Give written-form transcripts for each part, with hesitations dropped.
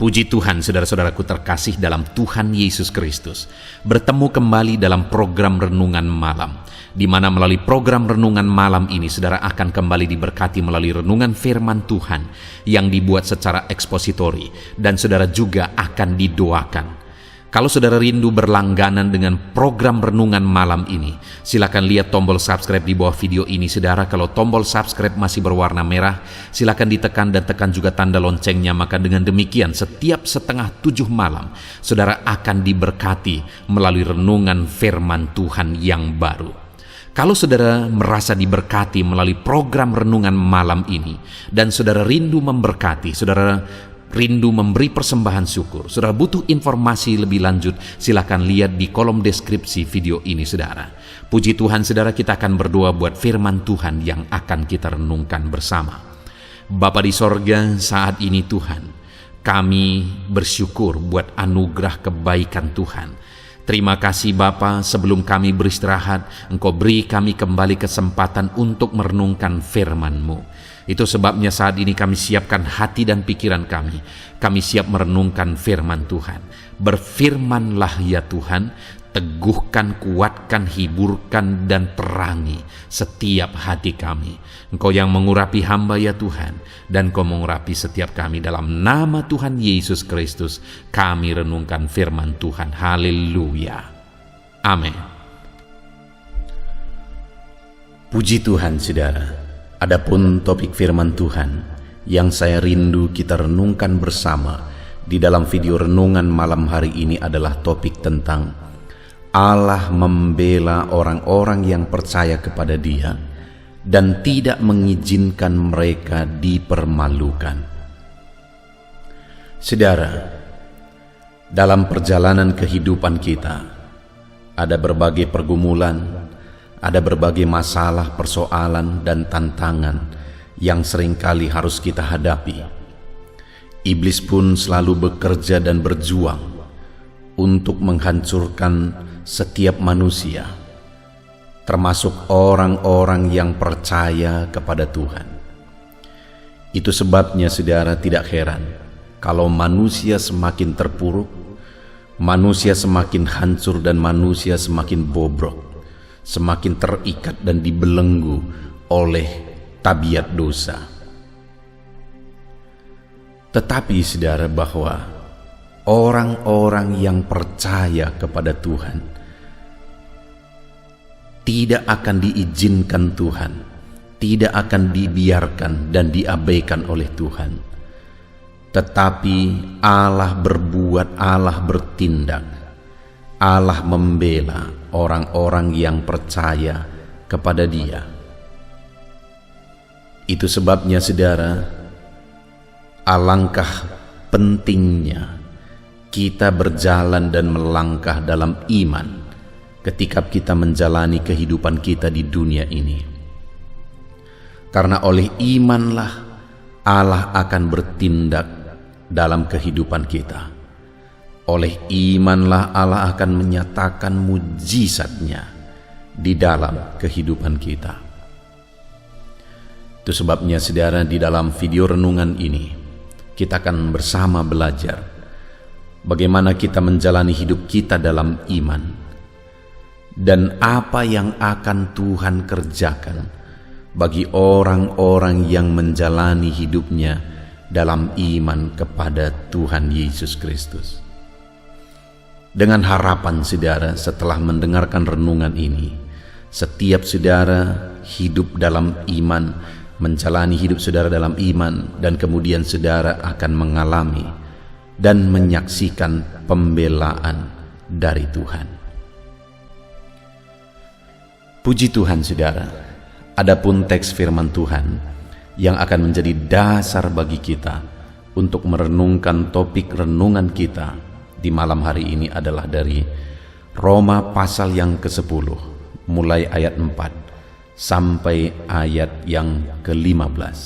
Puji Tuhan, saudara-saudaraku terkasih dalam Tuhan Yesus Kristus. Bertemu kembali dalam program Renungan Malam, di mana melalui program Renungan Malam ini, saudara akan kembali diberkati melalui renungan firman Tuhan yang dibuat secara ekspositori, dan saudara juga akan didoakan. Kalau saudara rindu berlangganan dengan program Renungan Malam ini, silakan lihat tombol subscribe di bawah video ini, saudara. Kalau tombol subscribe masih berwarna merah, silakan ditekan dan tekan juga tanda loncengnya. Maka dengan demikian, setiap 6:30 malam, saudara akan diberkati melalui renungan firman Tuhan yang baru. Kalau saudara merasa diberkati melalui program Renungan Malam ini, dan saudara rindu memberkati, saudara rindu memberi persembahan syukur, saudara butuh informasi lebih lanjut, silakan lihat di kolom deskripsi video ini, saudara. Puji Tuhan, saudara, kita akan berdoa buat firman Tuhan yang akan kita renungkan bersama. Bapa di sorga, saat ini Tuhan, kami bersyukur buat anugerah kebaikan Tuhan. Terima kasih Bapa, sebelum kami beristirahat, Engkau beri kami kembali kesempatan untuk merenungkan firman-Mu. Itu sebabnya saat ini kami siapkan hati dan pikiran kami. Kami siap merenungkan firman Tuhan. Berfirmanlah ya Tuhan, teguhkan, kuatkan, hiburkan, dan perangi setiap hati kami. Engkau yang mengurapi hamba ya Tuhan, dan Engkau mengurapi setiap kami. Dalam nama Tuhan Yesus Kristus, kami renungkan firman Tuhan. Haleluya. Amin. Puji Tuhan, saudara. Adapun topik firman Tuhan yang saya rindu kita renungkan bersama di dalam video renungan malam hari ini adalah topik tentang Allah membela orang-orang yang percaya kepada Dia dan tidak mengizinkan mereka dipermalukan. Saudara, dalam perjalanan kehidupan kita ada berbagai pergumulan, ada berbagai masalah, persoalan, dan tantangan yang seringkali harus kita hadapi. Iblis pun selalu bekerja dan berjuang untuk menghancurkan setiap manusia, termasuk orang-orang yang percaya kepada Tuhan. Itu sebabnya, saudara, tidak heran kalau manusia semakin terpuruk, manusia semakin hancur, dan manusia semakin bobrok, semakin terikat dan dibelenggu oleh tabiat dosa. Tetapi saudara, bahwa orang-orang yang percaya kepada Tuhan tidak akan diizinkan Tuhan, tidak akan dibiarkan dan diabaikan oleh Tuhan. Tetapi Allah berbuat, Allah bertindak, Allah membela orang-orang yang percaya kepada Dia. Itu sebabnya, saudara, alangkah pentingnya kita berjalan dan melangkah dalam iman ketika kita menjalani kehidupan kita di dunia ini. Karena oleh imanlah Allah akan bertindak dalam kehidupan kita. Oleh imanlah Allah akan menyatakan mujizatnya di dalam kehidupan kita. Itu sebabnya, saudara, di dalam video renungan ini kita akan bersama belajar bagaimana kita menjalani hidup kita dalam iman dan apa yang akan Tuhan kerjakan bagi orang-orang yang menjalani hidupnya dalam iman kepada Tuhan Yesus Kristus. Dengan harapan, saudara, setelah mendengarkan renungan ini, setiap saudara hidup dalam iman, menjalani hidup saudara dalam iman, dan kemudian saudara akan mengalami dan menyaksikan pembelaan dari Tuhan. Puji Tuhan, saudara. Adapun teks firman Tuhan yang akan menjadi dasar bagi kita untuk merenungkan topik renungan kita di malam hari ini adalah dari Roma pasal yang ke-10, mulai ayat 4 sampai ayat yang ke-15.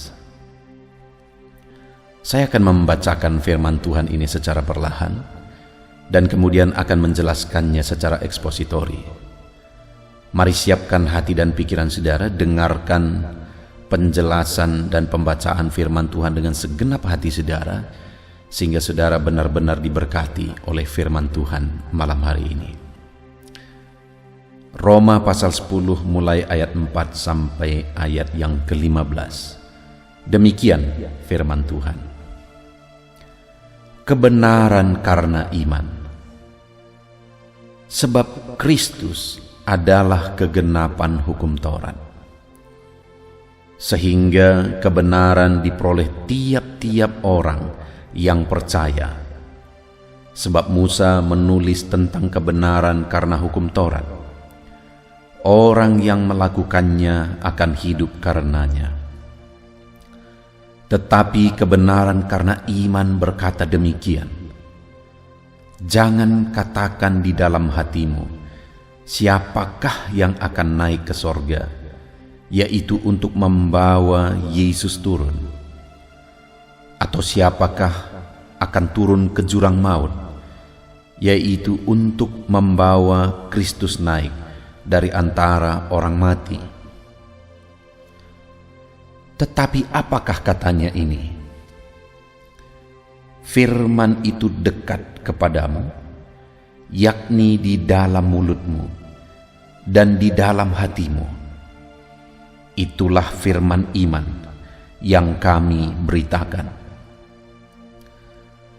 Saya akan membacakan firman Tuhan ini secara perlahan dan kemudian akan menjelaskannya secara ekspositori. Mari siapkan hati dan pikiran saudara, dengarkan penjelasan dan pembacaan firman Tuhan dengan segenap hati saudara, sehingga saudara benar-benar diberkati oleh firman Tuhan malam hari ini. Roma pasal 10 mulai ayat 4 sampai ayat yang ke-15. Demikian firman Tuhan. Kebenaran karena iman. Sebab Kristus adalah kegenapan hukum Taurat, sehingga kebenaran diperoleh tiap-tiap orang yang percaya. Sebab Musa menulis tentang kebenaran karena hukum Taurat. Orang yang melakukannya akan hidup karenanya. Tetapi kebenaran karena iman berkata demikian. Jangan katakan di dalam hatimu, siapakah yang akan naik ke sorga, yaitu untuk membawa Yesus turun. Atau siapakah akan turun ke jurang maut, yaitu untuk membawa Kristus naik dari antara orang mati. Tetapi apakah katanya ini? Firman itu dekat kepadamu, yakni di dalam mulutmu dan di dalam hatimu. Itulah firman iman yang kami beritakan.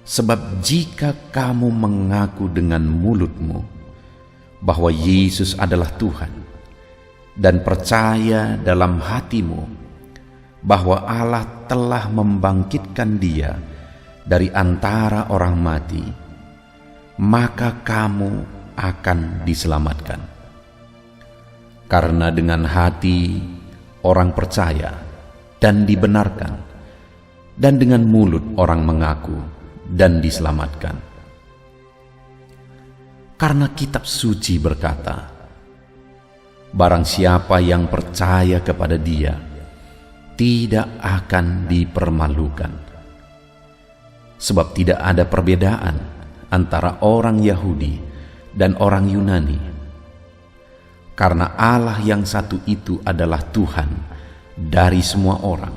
Sebab jika kamu mengaku dengan mulutmu bahwa Yesus adalah Tuhan, dan percaya dalam hatimu bahwa Allah telah membangkitkan Dia dari antara orang mati, maka kamu akan diselamatkan. Karena dengan hati orang percaya dan dibenarkan, dan dengan mulut orang mengaku dan diselamatkan. Karena kitab suci berkata, barang siapa yang percaya kepada Dia tidak akan dipermalukan. Sebab tidak ada perbedaan antara orang Yahudi dan orang Yunani. Karena Allah yang satu itu adalah Tuhan dari semua orang,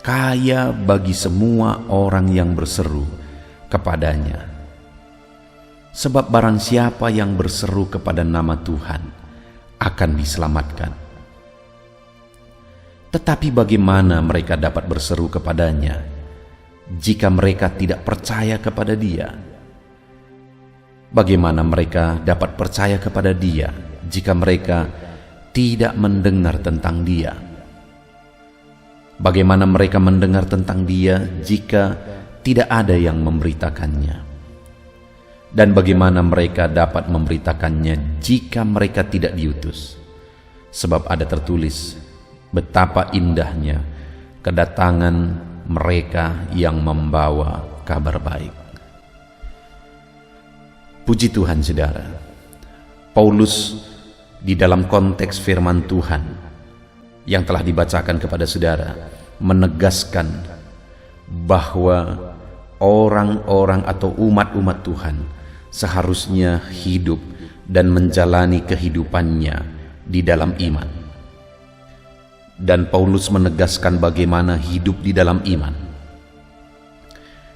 kaya bagi semua orang yang berseru kepadanya. Sebab barang siapa yang berseru kepada nama Tuhan akan diselamatkan. Tetapi bagaimana mereka dapat berseru kepadanya jika mereka tidak percaya kepada Dia? Bagaimana mereka dapat percaya kepada Dia jika mereka tidak mendengar tentang Dia? Bagaimana mereka mendengar tentang Dia jika tidak ada yang memberitakannya? Dan bagaimana mereka dapat memberitakannya jika mereka tidak diutus? Sebab ada tertulis, betapa indahnya kedatangan mereka yang membawa kabar baik. Puji Tuhan saudara, Paulus di dalam konteks firman Tuhan yang telah dibacakan kepada saudara menegaskan bahwa orang-orang atau umat-umat Tuhan seharusnya hidup dan menjalani kehidupannya di dalam iman. Dan Paulus menegaskan bagaimana hidup di dalam iman,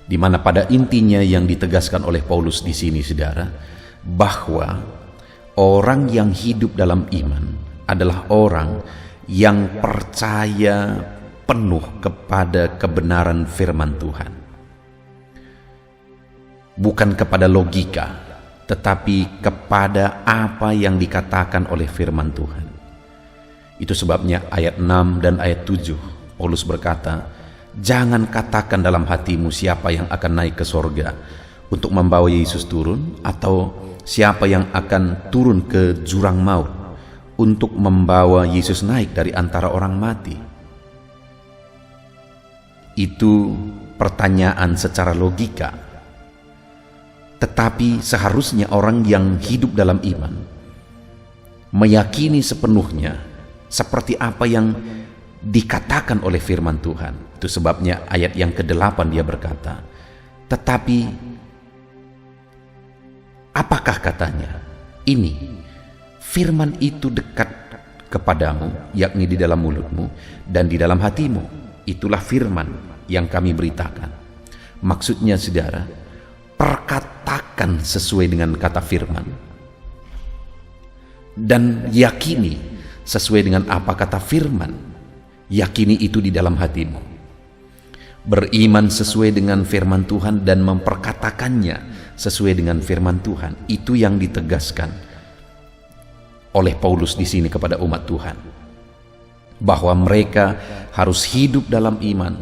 di mana pada intinya yang ditegaskan oleh Paulus di sini saudara, bahwa orang yang hidup dalam iman adalah orang yang percaya penuh kepada kebenaran firman Tuhan. Bukan kepada logika, tetapi kepada apa yang dikatakan oleh firman Tuhan. Itu sebabnya ayat 6 dan ayat 7 Paulus berkata, jangan katakan dalam hatimu siapa yang akan naik ke sorga untuk membawa Yesus turun, atau siapa yang akan turun ke jurang maut untuk membawa Yesus naik dari antara orang mati. Itu pertanyaan secara logika. Tetapi seharusnya orang yang hidup dalam iman meyakini sepenuhnya seperti apa yang dikatakan oleh firman Tuhan. Itu sebabnya ayat yang ke-8 dia berkata, tetapi apakah katanya? Ini, firman itu dekat kepadamu, yakni di dalam mulutmu dan di dalam hatimu. Itulah firman yang kami beritakan. Maksudnya saudara, perkatakan sesuai dengan kata firman, dan yakini sesuai dengan apa kata firman. Yakini itu di dalam hatimu. Beriman sesuai dengan firman Tuhan dan memperkatakannya sesuai dengan firman Tuhan. Itu yang ditegaskan oleh Paulus di sini kepada umat Tuhan, bahwa mereka harus hidup dalam iman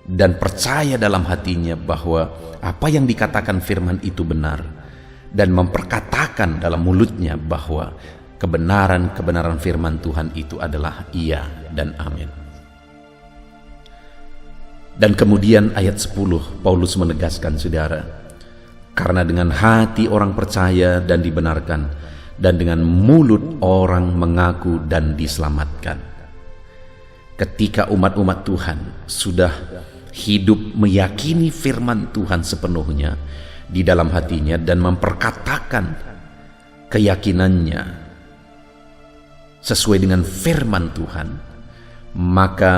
dan percaya dalam hatinya bahwa apa yang dikatakan firman itu benar, dan memperkatakan dalam mulutnya bahwa kebenaran firman Tuhan itu adalah iya dan amin. Dan kemudian ayat 10 Paulus menegaskan saudara, karena dengan hati orang percaya dan dibenarkan, dan dengan mulut orang mengaku dan diselamatkan. Ketika umat-umat Tuhan sudah hidup meyakini firman Tuhan sepenuhnya di dalam hatinya dan memperkatakan keyakinannya sesuai dengan firman Tuhan, maka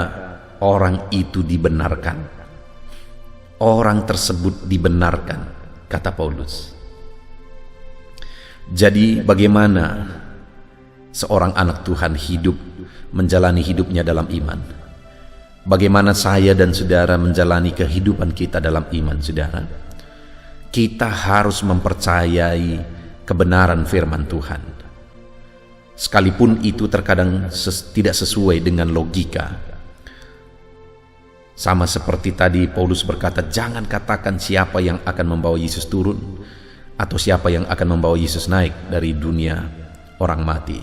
orang itu dibenarkan. Orang tersebut dibenarkan, kata Paulus. Jadi bagaimana seorang anak Tuhan hidup, menjalani hidupnya dalam iman? Bagaimana saya dan saudara menjalani kehidupan kita dalam iman, saudara? Kita harus mempercayai kebenaran firman Tuhan, sekalipun itu terkadang tidak sesuai dengan logika. Sama seperti tadi Paulus berkata, jangan katakan siapa yang akan membawa Yesus turun, atau siapa yang akan membawa Yesus naik dari dunia orang mati.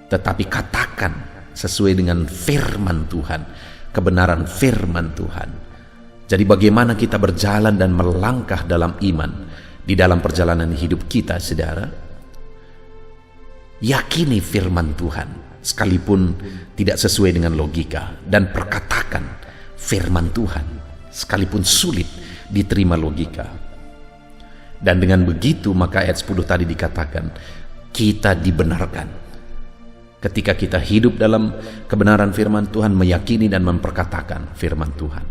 Tetapi katakan sesuai dengan firman Tuhan, kebenaran firman Tuhan. Jadi bagaimana kita berjalan dan melangkah dalam iman di dalam perjalanan hidup kita, saudara? Yakini firman Tuhan sekalipun tidak sesuai dengan logika, dan perkatakan firman Tuhan sekalipun sulit diterima logika. Dan dengan begitu maka ayat 10 tadi dikatakan kita dibenarkan. Ketika kita hidup dalam kebenaran firman Tuhan, meyakini dan memperkatakan firman Tuhan.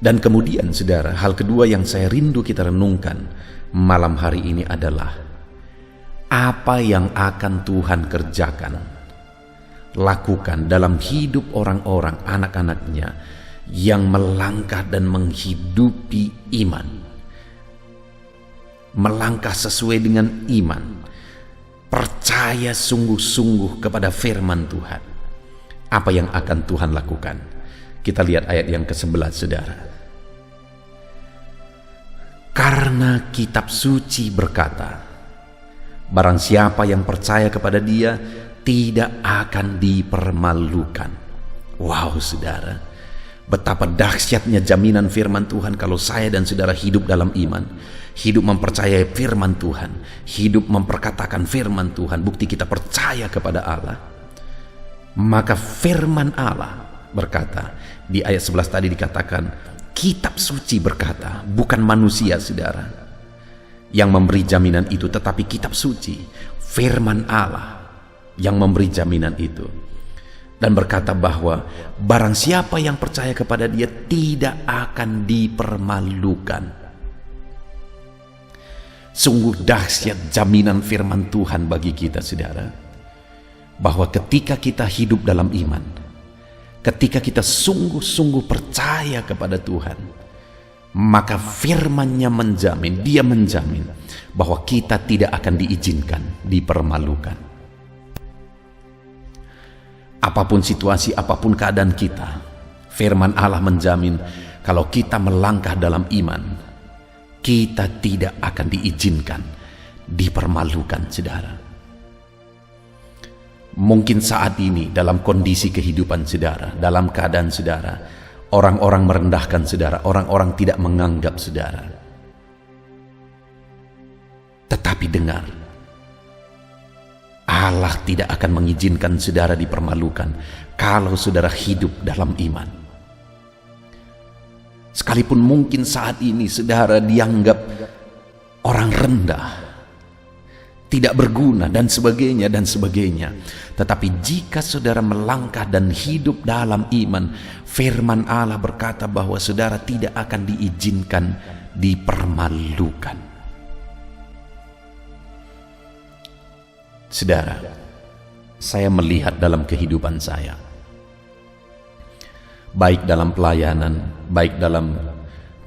Dan kemudian saudara, hal kedua yang saya rindu kita renungkan malam hari ini adalah apa yang akan Tuhan kerjakan, lakukan dalam hidup orang-orang, anak-anaknya yang melangkah dan menghidupi iman. Melangkah sesuai dengan iman, percaya sungguh-sungguh kepada firman Tuhan. Apa yang akan Tuhan lakukan? Kita lihat ayat yang ke-11, saudara. Karena kitab suci berkata, barang siapa yang percaya kepada Dia tidak akan dipermalukan. Wow, saudara, betapa dahsyatnya jaminan firman Tuhan kalau saya dan saudara hidup dalam iman, hidup mempercayai firman Tuhan, hidup memperkatakan firman Tuhan, bukti kita percaya kepada Allah. Maka firman Allah berkata, di ayat 11 tadi dikatakan, kitab suci berkata, bukan manusia saudara yang memberi jaminan itu, tetapi kitab suci, firman Allah yang memberi jaminan itu. Dan berkata bahwa barang siapa yang percaya kepada Dia tidak akan dipermalukan. Sungguh dahsyat jaminan firman Tuhan bagi kita, saudara, bahwa ketika kita hidup dalam iman, ketika kita sungguh-sungguh percaya kepada Tuhan, maka firman-Nya menjamin, Dia menjamin bahwa kita tidak akan diizinkan dipermalukan. Apapun situasi, apapun keadaan kita, firman Allah menjamin kalau kita melangkah dalam iman, kita tidak akan diizinkan dipermalukan, saudara. Mungkin saat ini dalam kondisi kehidupan saudara, dalam keadaan saudara, orang-orang merendahkan saudara, orang-orang tidak menganggap saudara. Tetapi dengar, Allah tidak akan mengizinkan saudara dipermalukan kalau saudara hidup dalam iman. Sekalipun mungkin saat ini saudara dianggap orang rendah, tidak berguna, dan sebagainya dan sebagainya. Tetapi jika saudara melangkah dan hidup dalam iman, firman Allah berkata bahwa saudara tidak akan diizinkan dipermalukan. Saudara, saya melihat dalam kehidupan saya, baik dalam pelayanan, baik dalam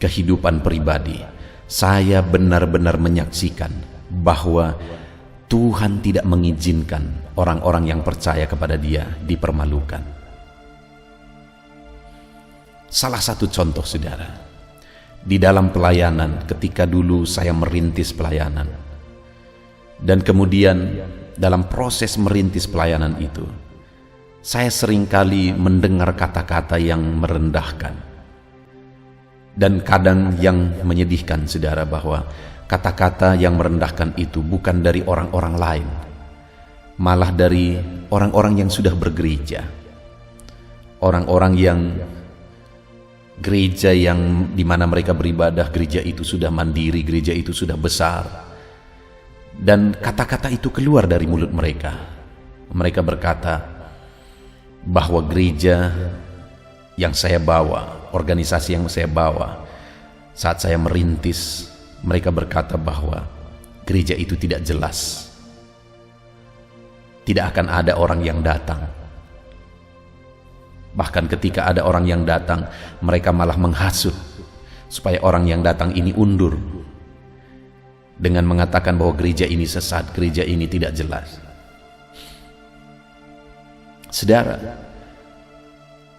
kehidupan pribadi, saya benar-benar menyaksikan bahwa Tuhan tidak mengizinkan orang-orang yang percaya kepada Dia dipermalukan. Salah satu contoh, saudara, di dalam pelayanan, ketika dulu saya merintis pelayanan, dan kemudian dalam proses merintis pelayanan itu, saya seringkali mendengar kata-kata yang merendahkan, dan kadang yang menyedihkan, saudara, bahwa kata-kata yang merendahkan itu bukan dari orang-orang lain, malah dari orang-orang yang sudah bergereja, orang-orang yang gereja yang dimana mereka beribadah, gereja itu sudah mandiri, gereja itu sudah besar, dan kata-kata itu keluar dari mulut mereka. Mereka berkata bahwa gereja yang saya bawa, organisasi yang saya bawa saat saya merintis, mereka berkata bahwa gereja itu tidak jelas, tidak akan ada orang yang datang. Bahkan ketika ada orang yang datang, mereka malah menghasut supaya orang yang datang ini undur, dengan mengatakan bahwa gereja ini sesat, gereja ini tidak jelas. Saudara,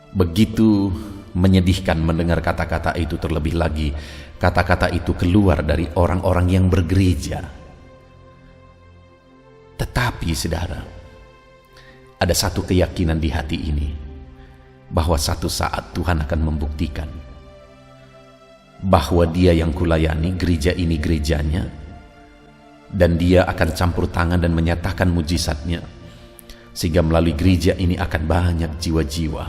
begitu menyedihkan mendengar kata-kata itu, terlebih lagi kata-kata itu keluar dari orang-orang yang bergereja. Tetapi saudara, ada satu keyakinan di hati ini, bahwa satu saat Tuhan akan membuktikan bahwa Dia yang kulayani, gereja ini gerejanya, dan Dia akan campur tangan dan menyatakan mujizatnya, sehingga melalui gereja ini akan banyak jiwa-jiwa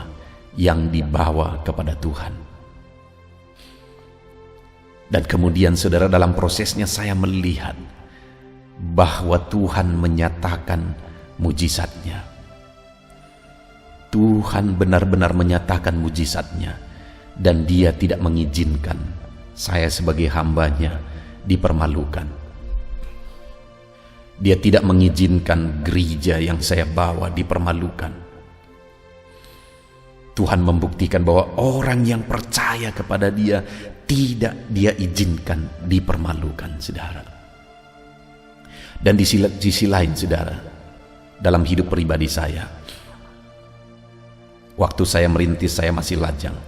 yang dibawa kepada Tuhan. Dan kemudian saudara, dalam prosesnya saya melihat bahwa Tuhan menyatakan mujizatnya. Tuhan benar-benar menyatakan mujizatnya, dan Dia tidak mengizinkan saya sebagai hambanya dipermalukan. Dia tidak mengizinkan gereja yang saya bawa dipermalukan. Tuhan membuktikan bahwa orang yang percaya kepada Dia tidak Dia izinkan dipermalukan, saudara. Dan di sisi lain, saudara, dalam hidup pribadi saya, waktu saya merintis, saya masih lajang,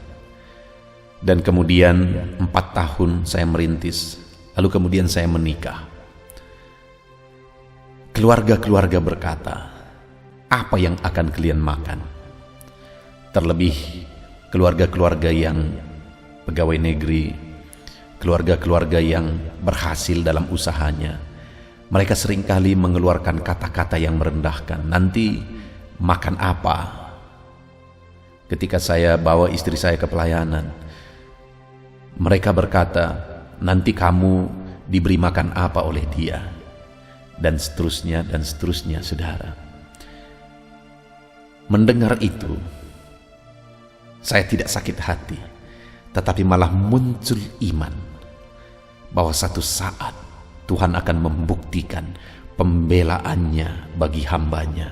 dan kemudian 4 tahun saya merintis, lalu kemudian saya menikah. Keluarga-keluarga berkata, apa yang akan kalian makan? Terlebih keluarga-keluarga yang pegawai negeri, keluarga-keluarga yang berhasil dalam usahanya, mereka seringkali mengeluarkan kata-kata yang merendahkan. Nanti makan apa? Ketika saya bawa istri saya ke pelayanan, mereka berkata, nanti kamu diberi makan apa oleh dia, dan seterusnya dan seterusnya, saudara. Mendengar itu, saya tidak sakit hati, tetapi malah muncul iman bahwa satu saat Tuhan akan membuktikan pembelaannya bagi hambanya,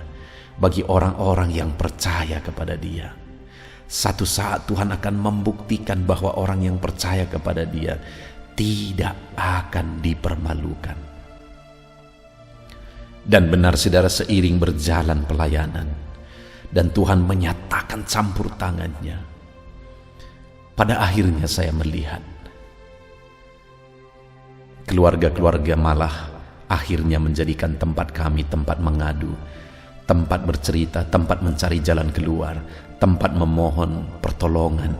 bagi orang-orang yang percaya kepada Dia. Satu saat Tuhan akan membuktikan bahwa orang yang percaya kepada Dia tidak akan dipermalukan. Dan benar, saudara, seiring berjalan pelayanan dan Tuhan menyatakan campur tangannya, pada akhirnya saya melihat keluarga-keluarga malah akhirnya menjadikan tempat kami tempat mengadu, tempat bercerita, tempat mencari jalan keluar, tempat memohon pertolongan.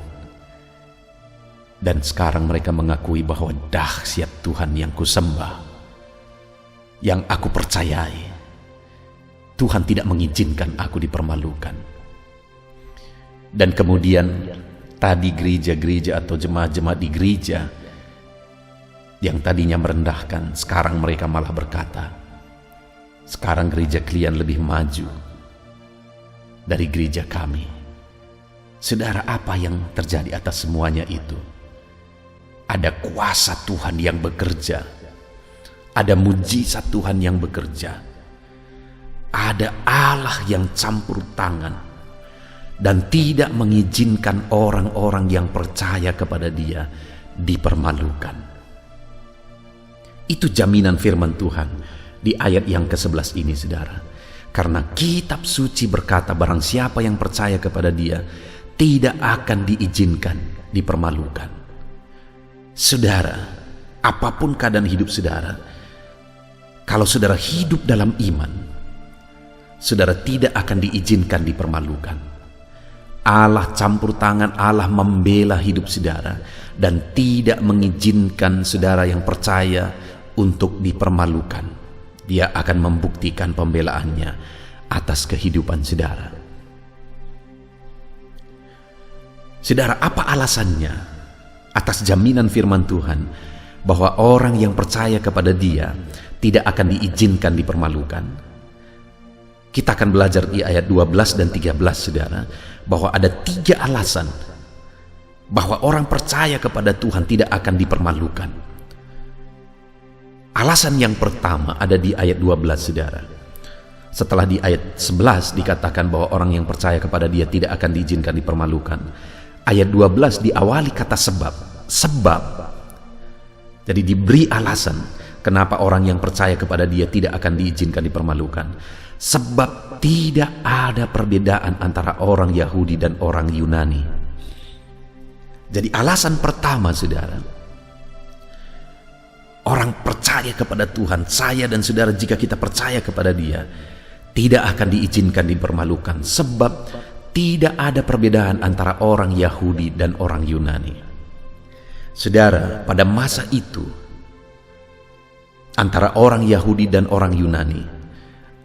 Dan sekarang mereka mengakui bahwa dahsyat Tuhan yang kusembah, yang aku percayai, Tuhan tidak mengizinkan aku dipermalukan. Dan kemudian tadi gereja-gereja atau jemaat-jemaat di gereja yang tadinya merendahkan, sekarang mereka malah berkata, Sekarang gereja kalian lebih maju dari gereja kami. Saudara, apa yang terjadi atas semuanya itu? Ada kuasa Tuhan yang bekerja. Ada mujizat Tuhan yang bekerja. Ada Allah yang campur tangan dan tidak mengizinkan orang-orang yang percaya kepada Dia dipermalukan. Itu jaminan firman Tuhan di ayat yang ke-11 ini, saudara. Karena kitab suci berkata, barang siapa yang percaya kepada Dia tidak akan diizinkan dipermalukan. Saudara, apapun keadaan hidup saudara, kalau saudara hidup dalam iman, saudara tidak akan diizinkan dipermalukan. Allah campur tangan, Allah membela hidup saudara dan tidak mengizinkan saudara yang percaya untuk dipermalukan. Dia akan membuktikan pembelaannya atas kehidupan saudara. Saudara, apa alasannya atas jaminan firman Tuhan bahwa orang yang percaya kepada Dia tidak akan diizinkan dipermalukan? Kita akan belajar di ayat 12 dan 13, saudara, bahwa ada 3 alasan bahwa orang percaya kepada Tuhan tidak akan dipermalukan. Alasan yang pertama ada di ayat 12, saudara. Setelah di ayat 11 dikatakan bahwa orang yang percaya kepada Dia tidak akan diizinkan dipermalukan. Ayat 12 diawali kata sebab. Sebab. Jadi diberi alasan kenapa orang yang percaya kepada Dia tidak akan diizinkan dipermalukan. Sebab tidak ada perbedaan antara orang Yahudi dan orang Yunani. Jadi alasan pertama, saudara, orang percaya kepada Tuhan, saya dan saudara, jika kita percaya kepada Dia, tidak akan diizinkan dipermalukan. Sebab tidak ada perbedaan antara orang Yahudi dan orang Yunani. Saudara, pada masa itu, antara orang Yahudi dan orang Yunani,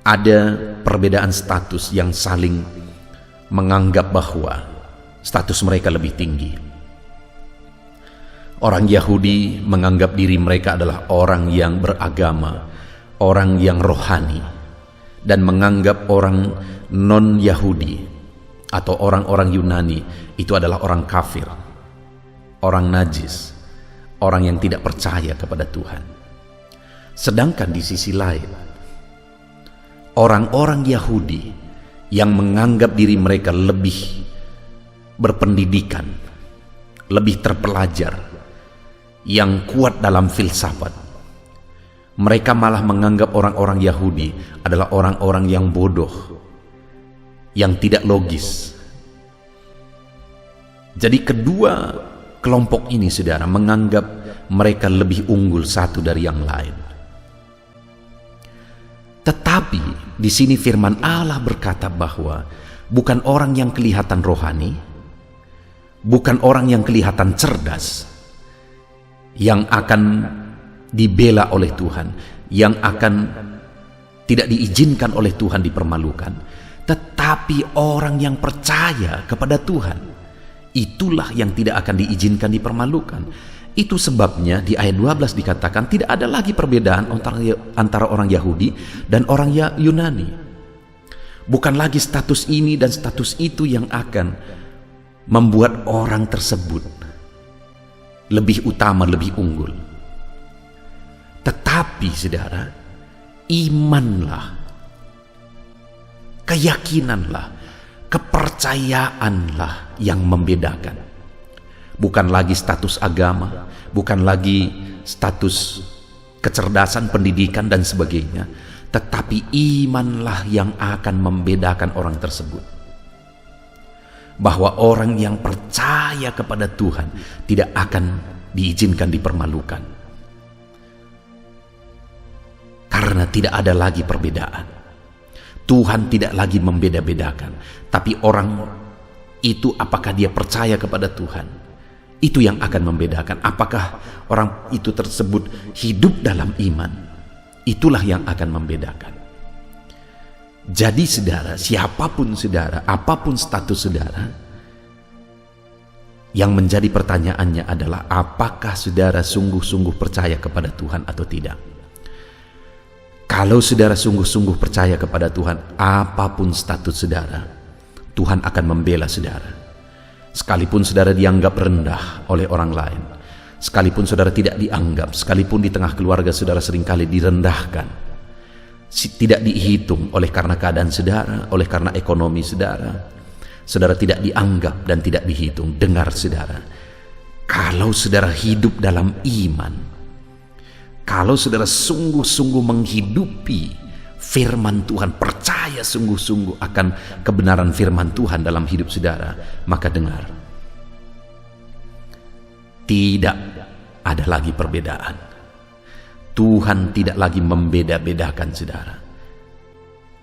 ada perbedaan status yang saling menganggap bahwa status mereka lebih tinggi. Orang Yahudi menganggap diri mereka adalah orang yang beragama, orang yang rohani, dan menganggap orang non-Yahudi atau orang-orang Yunani itu adalah orang kafir, orang najis, orang yang tidak percaya kepada Tuhan. Sedangkan di sisi lain, orang-orang Yahudi yang menganggap diri mereka lebih berpendidikan, lebih terpelajar, yang kuat dalam filsafat, mereka malah menganggap orang-orang Yahudi adalah orang-orang yang bodoh, yang tidak logis. Jadi kedua kelompok ini, saudara, menganggap mereka lebih unggul satu dari yang lain. Tetapi di sini firman Allah berkata bahwa bukan orang yang kelihatan rohani, bukan orang yang kelihatan cerdas yang akan dibela oleh Tuhan, yang akan tidak diizinkan oleh Tuhan dipermalukan, tetapi orang yang percaya kepada Tuhan, itulah yang tidak akan diizinkan dipermalukan. Itu sebabnya di ayat 12 dikatakan tidak ada lagi perbedaan antara orang Yahudi dan orang Yunani. Bukan lagi status ini dan status itu yang akan membuat orang tersebut lebih utama, lebih unggul. Tetapi, saudara, imanlah, keyakinanlah, kepercayaanlah yang membedakan. Bukan lagi status agama, bukan lagi status kecerdasan, pendidikan, dan sebagainya, tetapi imanlah yang akan membedakan orang tersebut. Bahwa orang yang percaya kepada Tuhan tidak akan diizinkan dipermalukan. Karena tidak ada lagi perbedaan. Tuhan tidak lagi membeda-bedakan, tapi orang itu apakah dia percaya kepada Tuhan, itu yang akan membedakan. Apakah orang itu tersebut hidup dalam iman, itulah yang akan membedakan. Jadi saudara, siapapun saudara, apapun status saudara, yang menjadi pertanyaannya adalah apakah saudara sungguh-sungguh percaya kepada Tuhan atau tidak. Kalau saudara sungguh-sungguh percaya kepada Tuhan, apapun status saudara, Tuhan akan membela saudara. Sekalipun saudara dianggap rendah oleh orang lain, sekalipun saudara tidak dianggap, sekalipun di tengah keluarga saudara seringkali direndahkan, tidak dihitung oleh karena keadaan saudara, oleh karena ekonomi saudara, saudara tidak dianggap dan tidak dihitung. Dengar saudara, kalau saudara hidup dalam iman, kalau saudara sungguh-sungguh menghidupi firman Tuhan, percaya sungguh-sungguh akan kebenaran firman Tuhan dalam hidup saudara, maka dengar, tidak ada lagi perbedaan. Tuhan tidak lagi membeda-bedakan saudara.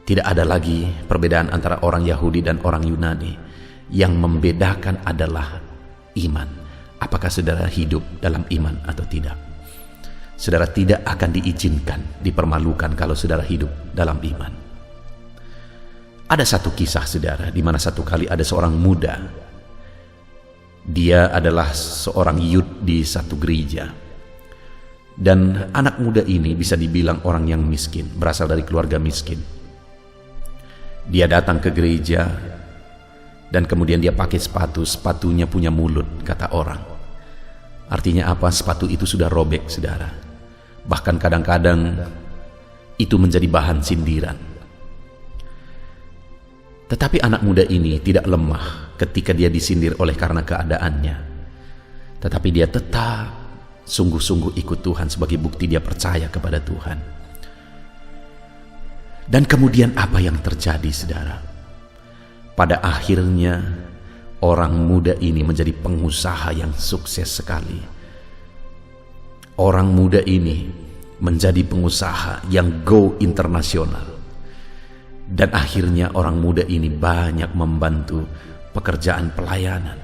Tidak ada lagi perbedaan antara orang Yahudi dan orang Yunani. Yang membedakan adalah iman. Apakah saudara hidup dalam iman atau tidak? Saudara tidak akan diizinkan, dipermalukan kalau saudara hidup dalam iman. Ada satu kisah saudara, di mana satu kali ada seorang muda. Dia adalah seorang youth di satu gereja. Dan anak muda ini bisa dibilang orang yang miskin, berasal dari keluarga miskin. Dia datang ke gereja, dan kemudian dia pakai sepatu, sepatunya punya mulut, kata orang. Artinya apa? Sepatu itu sudah robek saudara. Bahkan kadang-kadang itu menjadi bahan sindiran. Tetapi anak muda ini tidak lemah ketika dia disindir oleh karena keadaannya. Tetapi dia tetap sungguh-sungguh ikut Tuhan sebagai bukti dia percaya kepada Tuhan. Dan kemudian apa yang terjadi saudara? Pada akhirnya orang muda ini menjadi pengusaha yang sukses sekali. Orang muda ini menjadi pengusaha yang go internasional. Dan akhirnya orang muda ini banyak membantu pekerjaan pelayanan.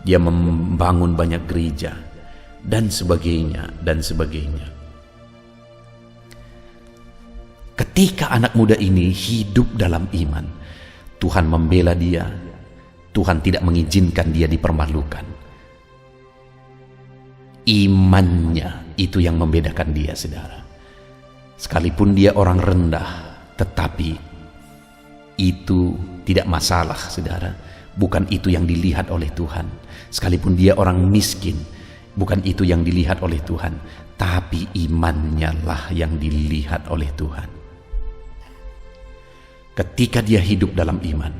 Dia membangun banyak gereja dan sebagainya dan sebagainya. Ketika anak muda ini hidup dalam iman, Tuhan membela dia. Tuhan tidak mengizinkan dia dipermalukan. Imannya itu yang membedakan dia saudara. Sekalipun dia orang rendah, tetapi itu tidak masalah saudara. Bukan itu yang dilihat oleh Tuhan. Sekalipun dia orang miskin, bukan itu yang dilihat oleh Tuhan, tapi imannya lah yang dilihat oleh Tuhan. Ketika dia hidup dalam iman,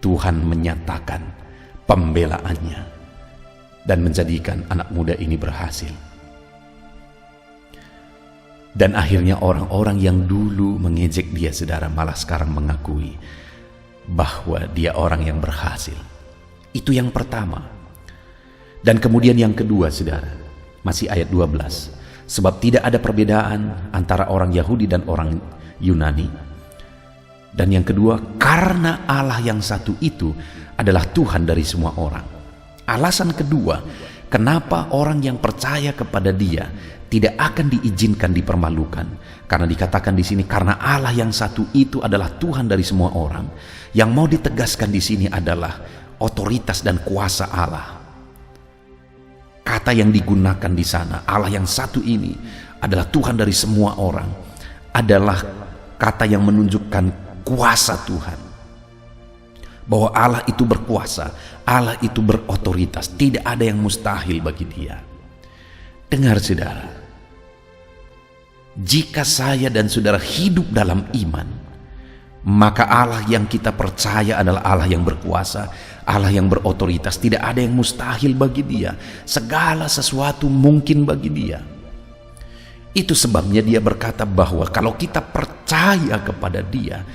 Tuhan menyatakan pembelaannya dan menjadikan anak muda ini berhasil. Dan akhirnya orang-orang yang dulu mengejek dia saudara malah sekarang mengakui bahwa dia orang yang berhasil. Itu yang pertama. Dan kemudian yang kedua saudara, masih ayat 12. Sebab tidak ada perbedaan antara orang Yahudi dan orang Yunani. Dan yang kedua, karena Allah yang satu itu adalah Tuhan dari semua orang. Alasan kedua, kenapa orang yang percaya kepada Dia tidak akan diizinkan dipermalukan, karena dikatakan di sini karena Allah yang satu itu adalah Tuhan dari semua orang. Yang mau ditegaskan di sini adalah otoritas dan kuasa Allah. Kata yang digunakan di sana, Allah yang satu ini adalah Tuhan dari semua orang, adalah kata yang menunjukkan kuasa Tuhan. Bahwa Allah itu berkuasa, Allah itu berotoritas, tidak ada yang mustahil bagi Dia. Dengar saudara, jika saya dan saudara hidup dalam iman, maka Allah yang kita percaya adalah Allah yang berkuasa, Allah yang berotoritas, tidak ada yang mustahil bagi Dia. Segala sesuatu mungkin bagi Dia. Itu sebabnya Dia berkata bahwa kalau kita percaya kepada Dia,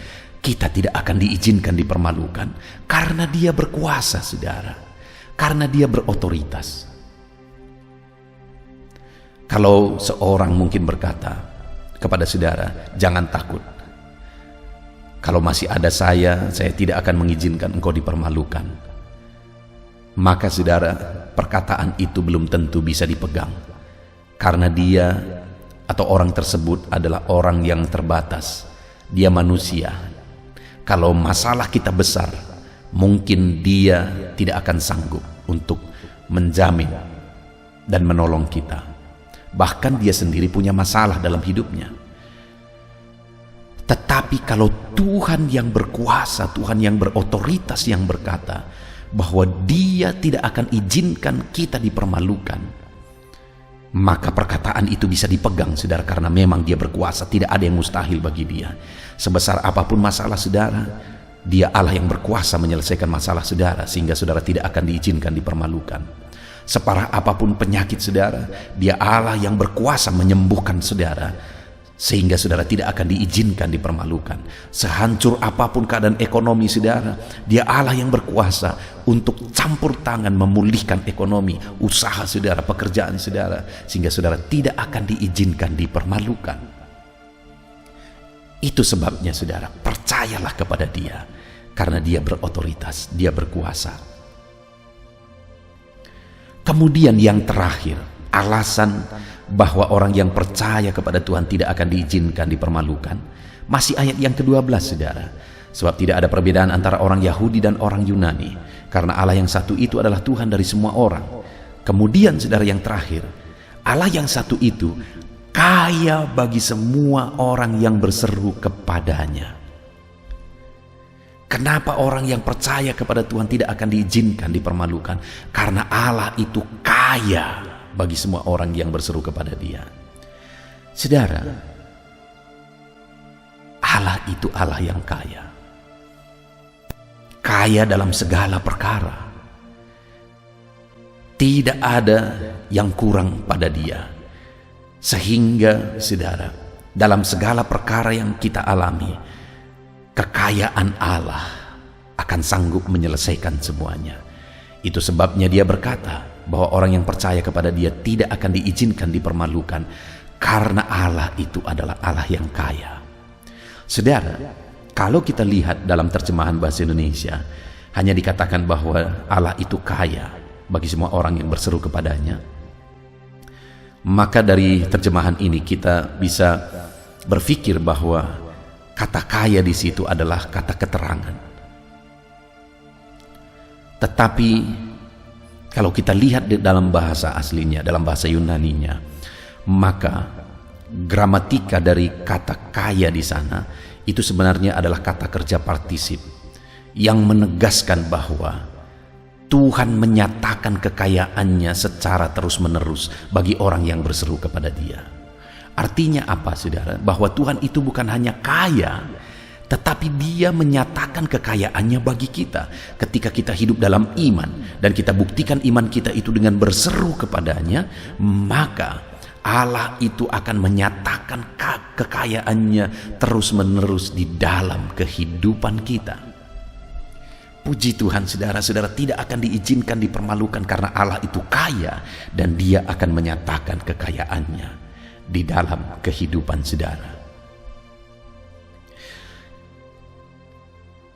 kita tidak akan diizinkan dipermalukan, karena Dia berkuasa saudara, karena Dia berotoritas. Kalau seorang mungkin berkata kepada saudara, jangan takut, kalau masih ada saya tidak akan mengizinkan engkau dipermalukan. Maka saudara, perkataan itu belum tentu bisa dipegang, karena dia atau orang tersebut adalah orang yang terbatas. Dia manusia. Kalau masalah kita besar, mungkin dia tidak akan sanggup untuk menjamin dan menolong kita. Bahkan dia sendiri punya masalah dalam hidupnya. Tetapi kalau Tuhan yang berkuasa, Tuhan yang berotoritas yang berkata bahwa Dia tidak akan izinkan kita dipermalukan, maka perkataan itu bisa dipegang, saudara, karena memang Dia berkuasa. Tidak ada yang mustahil bagi Dia. Sebesar apapun masalah saudara, Dia Allah yang berkuasa menyelesaikan masalah saudara, sehingga saudara tidak akan diizinkan dipermalukan. Separah apapun penyakit saudara, Dia Allah yang berkuasa menyembuhkan saudara, sehingga saudara tidak akan diizinkan dipermalukan. Sehancur apapun keadaan ekonomi saudara, Dia Allah yang berkuasa untuk campur tangan memulihkan ekonomi, usaha saudara, pekerjaan saudara, sehingga saudara tidak akan diizinkan dipermalukan. Itu sebabnya saudara, percayalah kepada Dia, karena Dia berotoritas, Dia berkuasa. Kemudian yang terakhir, alasan bahwa orang yang percaya kepada Tuhan tidak akan diizinkan dipermalukan, masih ayat yang ke-12 saudara. Sebab tidak ada perbedaan antara orang Yahudi dan orang Yunani, karena Allah yang satu itu adalah Tuhan dari semua orang. Kemudian saudara yang terakhir, Allah yang satu itu kaya bagi semua orang yang berseru kepadanya. Kenapa orang yang percaya kepada Tuhan tidak akan diizinkan dipermalukan? Karena Allah itu kaya bagi semua orang yang berseru kepada Dia. Saudara, Allah itu Allah yang kaya. Kaya dalam segala perkara. Tidak ada yang kurang pada Dia. Sehingga saudara, dalam segala perkara yang kita alami, kekayaan Allah akan sanggup menyelesaikan semuanya. Itu sebabnya Dia berkata bahwa orang yang percaya kepada Dia tidak akan diizinkan dipermalukan, karena Allah itu adalah Allah yang kaya. Saudara, kalau kita lihat dalam terjemahan bahasa Indonesia, hanya dikatakan bahwa Allah itu kaya bagi semua orang yang berseru kepadanya. Maka dari terjemahan ini kita bisa berpikir bahwa kata kaya di situ adalah kata keterangan. Tetapi kalau kita lihat di dalam bahasa aslinya, dalam bahasa Yunaninya, maka gramatika dari kata kaya di sana itu sebenarnya adalah kata kerja partisip yang menegaskan bahwa Tuhan menyatakan kekayaannya secara terus-menerus bagi orang yang berseru kepada Dia. Artinya apa saudara? Bahwa Tuhan itu bukan hanya kaya, tetapi Dia menyatakan kekayaannya bagi kita ketika kita hidup dalam iman, dan kita buktikan iman kita itu dengan berseru kepadanya, maka Allah itu akan menyatakan kekayaannya terus-menerus di dalam kehidupan kita. Puji Tuhan saudara-saudara, tidak akan diizinkan dipermalukan karena Allah itu kaya dan Dia akan menyatakan kekayaannya di dalam kehidupan saudara.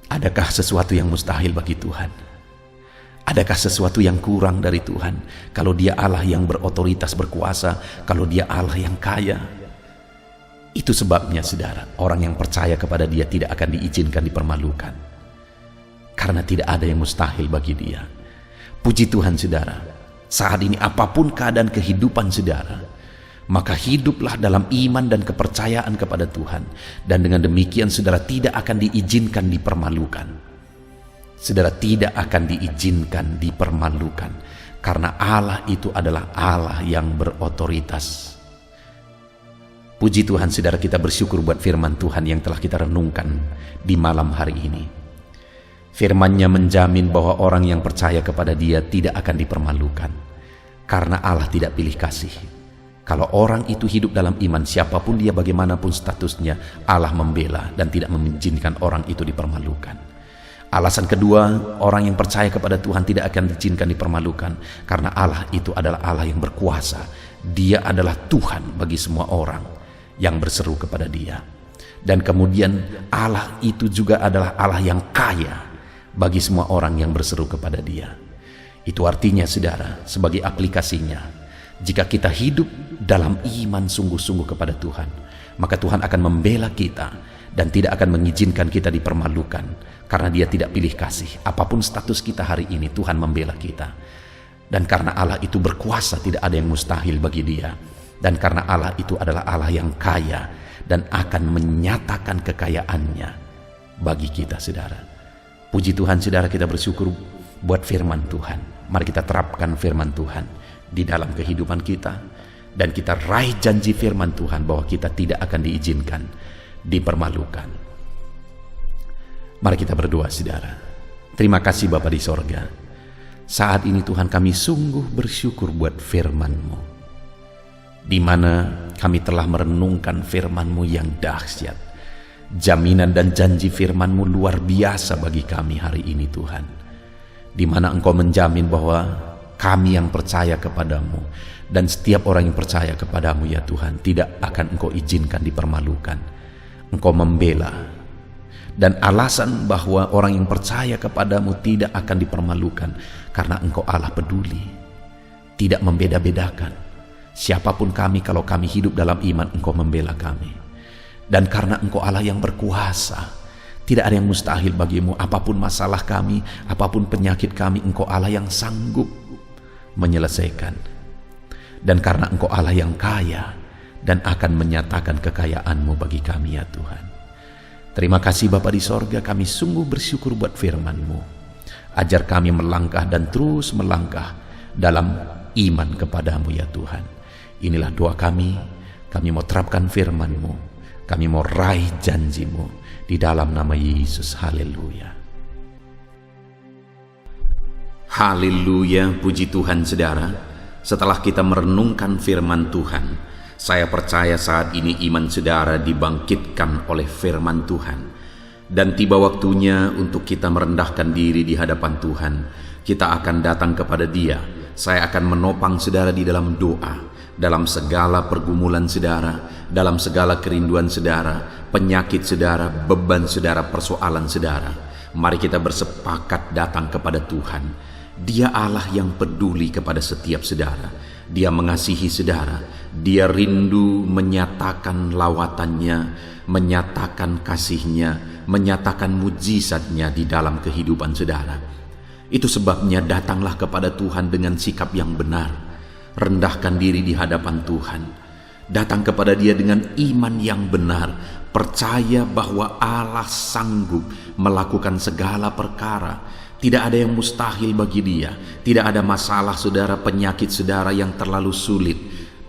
Adakah sesuatu yang mustahil bagi Tuhan? Adakah sesuatu yang kurang dari Tuhan? Kalau Dia Allah yang berotoritas berkuasa, kalau Dia Allah yang kaya. Itu sebabnya saudara, orang yang percaya kepada Dia tidak akan diizinkan dipermalukan, karena tidak ada yang mustahil bagi Dia. Puji Tuhan saudara, saat ini apapun keadaan kehidupan saudara, maka hiduplah dalam iman dan kepercayaan kepada Tuhan, dan dengan demikian saudara tidak akan diizinkan dipermalukan. Saudara tidak akan diizinkan dipermalukan, karena Allah itu adalah Allah yang berotoritas. Puji Tuhan saudara, kita bersyukur buat firman Tuhan yang telah kita renungkan di malam hari ini. Firman-Nya menjamin bahwa orang yang percaya kepada Dia tidak akan dipermalukan, karena Allah tidak pilih kasih. Kalau orang itu hidup dalam iman, siapapun dia, bagaimanapun statusnya, Allah membela dan tidak mengizinkan orang itu dipermalukan. Alasan kedua, orang yang percaya kepada Tuhan tidak akan diizinkan dipermalukan, karena Allah itu adalah Allah yang berkuasa. Dia adalah Tuhan bagi semua orang yang berseru kepada Dia. Dan kemudian Allah itu juga adalah Allah yang kaya bagi semua orang yang berseru kepada Dia. Itu artinya saudara, sebagai aplikasinya, jika kita hidup dalam iman sungguh-sungguh kepada Tuhan, maka Tuhan akan membela kita dan tidak akan mengizinkan kita dipermalukan, karena Dia tidak pilih kasih. Apapun status kita hari ini, Tuhan membela kita. Dan karena Allah itu berkuasa, tidak ada yang mustahil bagi Dia. Dan karena Allah itu adalah Allah yang kaya, dan akan menyatakan kekayaannya bagi kita, saudara. Puji Tuhan, saudara, kita bersyukur buat firman Tuhan. Mari kita terapkan firman Tuhan di dalam kehidupan kita, dan kita raih janji firman Tuhan bahwa kita tidak akan diizinkan dipermalukan. Mari kita berdoa, saudara. Terima kasih Bapa di sorga. Saat ini Tuhan, kami sungguh bersyukur buat firman-Mu, di mana kami telah merenungkan firman-Mu yang dahsyat. Jaminan dan janji firman-Mu luar biasa bagi kami hari ini, Tuhan, di mana Engkau menjamin bahwa kami yang percaya kepadamu dan setiap orang yang percaya kepadamu, ya Tuhan, tidak akan Engkau izinkan dipermalukan. Engkau membela, dan alasan bahwa orang yang percaya kepadamu tidak akan dipermalukan karena Engkau Allah peduli, tidak membeda-bedakan siapapun kami. Kalau kami hidup dalam iman, Engkau membela kami. Dan karena Engkau Allah yang berkuasa, tidak ada yang mustahil bagimu. Apapun masalah kami, apapun penyakit kami, Engkau Allah yang sanggup menyelesaikan. Dan karena Engkau Allah yang kaya dan akan menyatakan kekayaan-Mu bagi kami, ya Tuhan. Terima kasih Bapa di sorga, kami sungguh bersyukur buat firman-Mu. Ajar kami melangkah dan terus melangkah dalam iman kepadamu, ya Tuhan. Inilah doa kami mau terapkan firman-Mu, kami mau raih janji-Mu di dalam nama Yesus. Haleluya. Haleluya, puji Tuhan, saudara. Setelah kita merenungkan firman Tuhan, saya percaya saat ini iman saudara dibangkitkan oleh firman Tuhan. Dan tiba waktunya untuk kita merendahkan diri di hadapan Tuhan. Kita akan datang kepada Dia. Saya akan menopang saudara di dalam doa, dalam segala pergumulan saudara, dalam segala kerinduan saudara, penyakit saudara, beban saudara, persoalan saudara. Mari kita bersepakat datang kepada Tuhan. Dia Allah yang peduli kepada setiap saudara. Dia mengasihi saudara. Dia rindu menyatakan lawatannya, menyatakan kasihnya, menyatakan mujizatnya di dalam kehidupan saudara. Itu sebabnya datanglah kepada Tuhan dengan sikap yang benar. Rendahkan diri di hadapan Tuhan. Datang kepada Dia dengan iman yang benar. Percaya bahwa Allah sanggup melakukan segala perkara. Tidak ada yang mustahil bagi Dia. Tidak ada masalah saudara, penyakit saudara yang terlalu sulit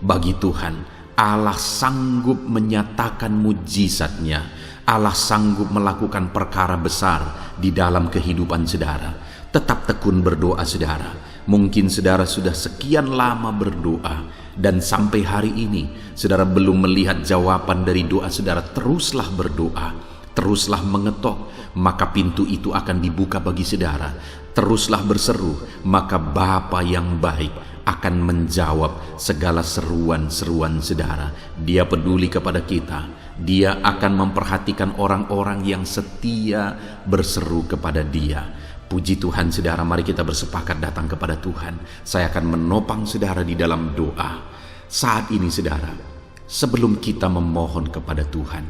bagi Tuhan. Allah sanggup menyatakan mujizatnya. Allah sanggup melakukan perkara besar di dalam kehidupan saudara. Tetap tekun berdoa saudara. Mungkin saudara sudah sekian lama berdoa dan sampai hari ini saudara belum melihat jawaban dari doa saudara. Teruslah berdoa, teruslah mengetok, maka pintu itu akan dibuka bagi saudara. Teruslah berseru, maka Bapa yang baik akan menjawab segala seruan-seruan saudara. Dia peduli kepada kita. Dia akan memperhatikan orang-orang yang setia berseru kepada Dia. Puji Tuhan saudara, mari kita bersepakat datang kepada Tuhan. Saya akan menopang saudara di dalam doa. Saat ini saudara, sebelum kita memohon kepada Tuhan,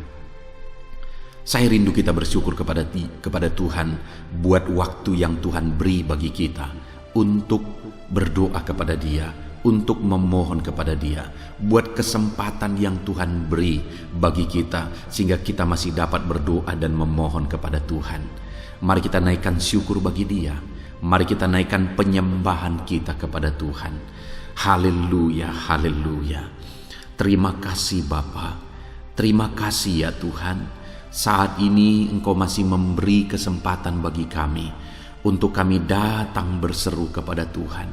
saya rindu kita bersyukur kepada Tuhan buat waktu yang Tuhan beri bagi kita untuk berdoa kepada Dia, untuk memohon kepada Dia, buat kesempatan yang Tuhan beri bagi kita sehingga kita masih dapat berdoa dan memohon kepada Tuhan. Mari kita naikkan syukur bagi Dia. Mari kita naikkan penyembahan kita kepada Tuhan. Haleluya, haleluya. Terima kasih Bapa. Terima kasih ya Tuhan. Saat ini Engkau masih memberi kesempatan bagi kami untuk kami datang berseru kepada Tuhan,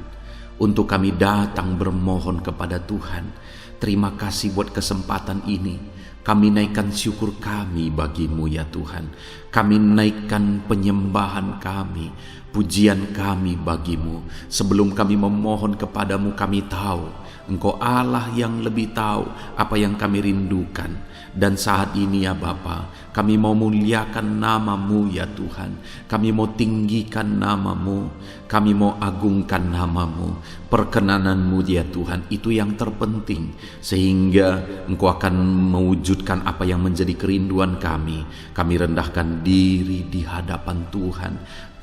untuk kami datang bermohon kepada Tuhan. Terima kasih buat kesempatan ini. Kami naikkan syukur kami bagi-Mu ya Tuhan. Kami naikkan penyembahan kami, pujian kami bagi-Mu. Sebelum kami memohon kepadamu, kami tahu Engkau Allah yang lebih tahu apa yang kami rindukan. Dan saat ini ya Bapa, kami mau muliakan nama-Mu ya Tuhan. Kami mau tinggikan nama-Mu, kami mau agungkan nama-Mu. Perkenanan-Mu ya Tuhan, itu yang terpenting, sehingga Engkau akan mewujudkan apa yang menjadi kerinduan kami. Kami rendahkan diri di hadapan Tuhan.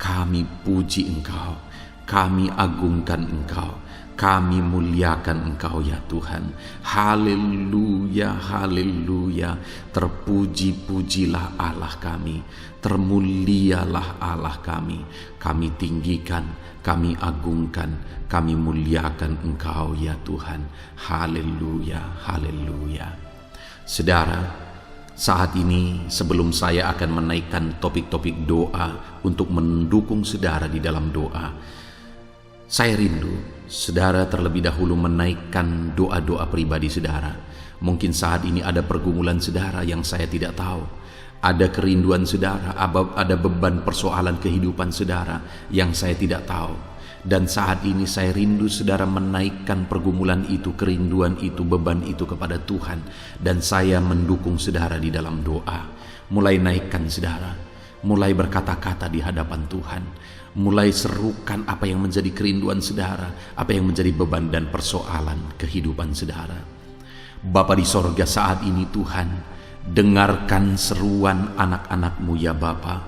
Kami puji Engkau, kami agungkan Engkau, Kami muliakan Engkau ya Tuhan. Haleluya, haleluya. Terpuji-pujilah Allah kami, termulialah Allah kami. Kami tinggikan, kami agungkan, kami muliakan Engkau ya Tuhan. Haleluya, haleluya. Saudara, saat ini sebelum saya akan menaikkan topik-topik doa untuk mendukung saudara di dalam doa, saya rindu saudara terlebih dahulu menaikkan doa-doa pribadi saudara. Mungkin saat ini ada pergumulan saudara yang saya tidak tahu. Ada kerinduan saudara, ada beban persoalan kehidupan saudara yang saya tidak tahu. Dan saat ini saya rindu saudara menaikkan pergumulan itu, kerinduan itu, beban itu kepada Tuhan. Dan saya mendukung saudara di dalam doa. Mulai naikkan saudara, mulai berkata-kata di hadapan Tuhan. Mulai serukan apa yang menjadi kerinduan saudara, apa yang menjadi beban dan persoalan kehidupan saudara. Bapa di sorga, saat ini Tuhan, dengarkan seruan anak-anak-Mu ya Bapa.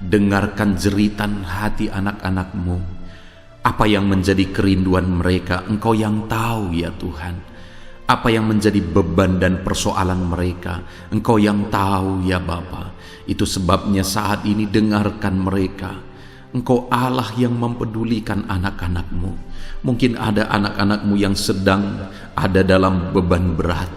Dengarkan jeritan hati anak-anak-Mu. Apa yang menjadi kerinduan mereka, Engkau yang tahu ya Tuhan. Apa yang menjadi beban dan persoalan mereka, Engkau yang tahu ya Bapa. Itu sebabnya saat ini dengarkan mereka. Engkau Allah yang mempedulikan anak-anak-Mu. Mungkin ada anak-anak-Mu yang sedang ada dalam beban berat.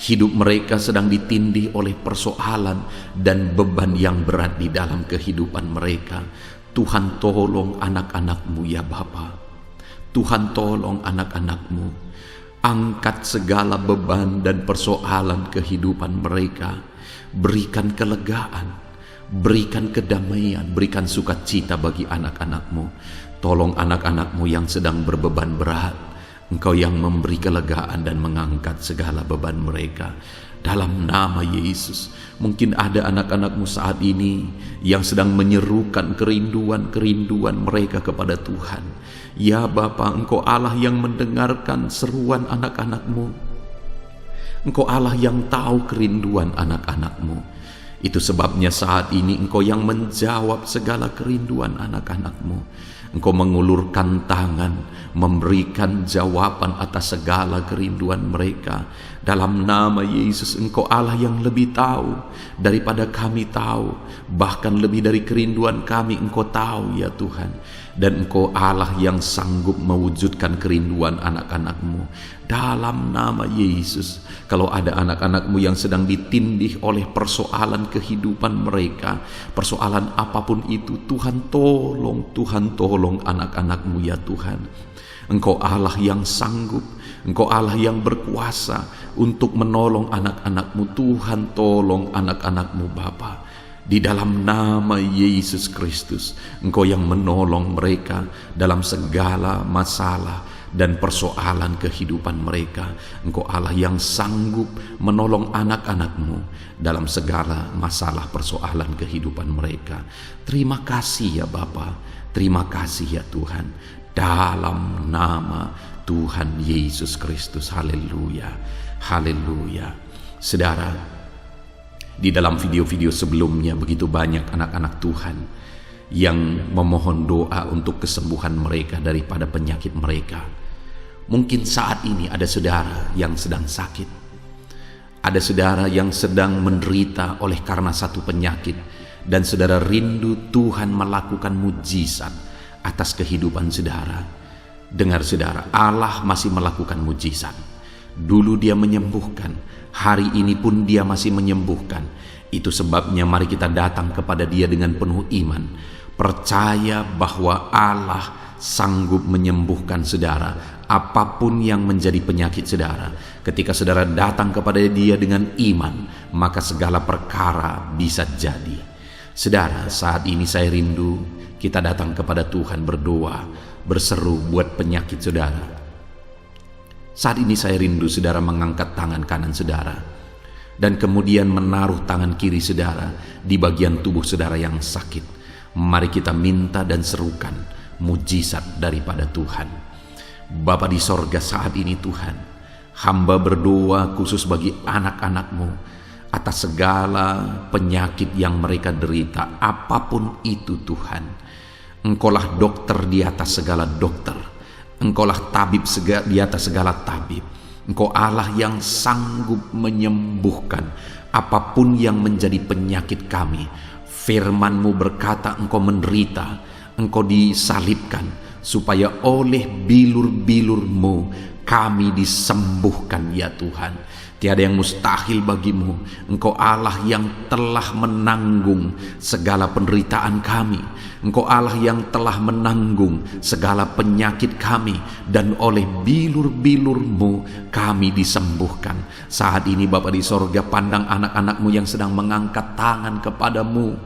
Hidup mereka sedang ditindih oleh persoalan dan beban yang berat di dalam kehidupan mereka. Tuhan tolong anak-anak-Mu ya Bapa. Tuhan tolong anak-anak-Mu. Angkat segala beban dan persoalan kehidupan mereka. Berikan kelegaan, berikan kedamaian, berikan sukacita bagi anak-anak-Mu. Tolong anak-anak-Mu yang sedang berbeban berat. Engkau yang memberi kelegaan dan mengangkat segala beban mereka. Dalam nama Yesus, mungkin ada anak-anak-Mu saat ini yang sedang menyerukan kerinduan-kerinduan mereka kepada Tuhan. Ya Bapa, Engkau Allah yang mendengarkan seruan anak-anak-Mu. Engkau Allah yang tahu kerinduan anak-anak-Mu. Itu sebabnya saat ini Engkau yang menjawab segala kerinduan anak-anak-Mu. Engkau mengulurkan tangan, memberikan jawaban atas segala kerinduan mereka. Dalam nama Yesus, Engkau Allah yang lebih tahu daripada kami tahu. Bahkan lebih dari kerinduan kami Engkau tahu ya Tuhan. Dan Engkau Allah yang sanggup mewujudkan kerinduan anak-anak-Mu. Dalam nama Yesus, kalau ada anak-anak-Mu yang sedang ditindih oleh persoalan kehidupan mereka, persoalan apapun itu, Tuhan tolong anak-anak-Mu ya Tuhan. Engkau Allah yang sanggup, Engkau Allah yang berkuasa untuk menolong anak-anak-Mu. Tuhan tolong anak-anak-Mu Bapa. Di dalam nama Yesus Kristus, Engkau yang menolong mereka dalam segala masalah dan persoalan kehidupan mereka. Engkau Allah yang sanggup menolong anak-anak-Mu dalam segala masalah persoalan kehidupan mereka. Terima kasih ya Bapa, terima kasih ya Tuhan. Dalam nama Tuhan Yesus Kristus, haleluya, haleluya. Saudara, di dalam video-video sebelumnya begitu banyak anak-anak Tuhan yang memohon doa untuk kesembuhan mereka daripada penyakit mereka. Mungkin saat ini ada saudara yang sedang sakit. Ada saudara yang sedang menderita oleh karena satu penyakit. Dan saudara rindu Tuhan melakukan mujizat atas kehidupan saudara. Dengar saudara, Allah masih melakukan mujizat. Dulu Dia menyembuhkan, hari ini pun Dia masih menyembuhkan. Itu sebabnya mari kita datang kepada Dia dengan penuh iman, percaya bahwa Allah sanggup menyembuhkan saudara apapun yang menjadi penyakit saudara. Ketika saudara datang kepada Dia dengan iman, maka segala perkara bisa jadi. Saudara, saat ini saya rindu kita datang kepada Tuhan berdoa, berseru buat penyakit saudara. Saat ini saya rindu saudara mengangkat tangan kanan saudara dan kemudian menaruh tangan kiri saudara di bagian tubuh saudara yang sakit. Mari kita minta dan serukan mujizat daripada Tuhan. Bapa di sorga, saat ini Tuhan, hamba berdoa khusus bagi anak-anak-Mu atas segala penyakit yang mereka derita, apapun itu Tuhan. Engkaulah dokter di atas segala dokter. Engkaulah tabib di atas segala tabib. Engkau Allah yang sanggup menyembuhkan apapun yang menjadi penyakit kami. Firman-Mu berkata Engkau menderita, Engkau disalibkan, supaya oleh bilur-bilur-Mu kami disembuhkan ya Tuhan. Tiada yang mustahil bagimu. Engkau Allah yang telah menanggung segala penderitaan kami. Engkau Allah yang telah menanggung segala penyakit kami, dan oleh bilur-bilur-Mu kami disembuhkan. Saat ini Bapa di sorga, pandang anak-anak-Mu yang sedang mengangkat tangan kepadamu.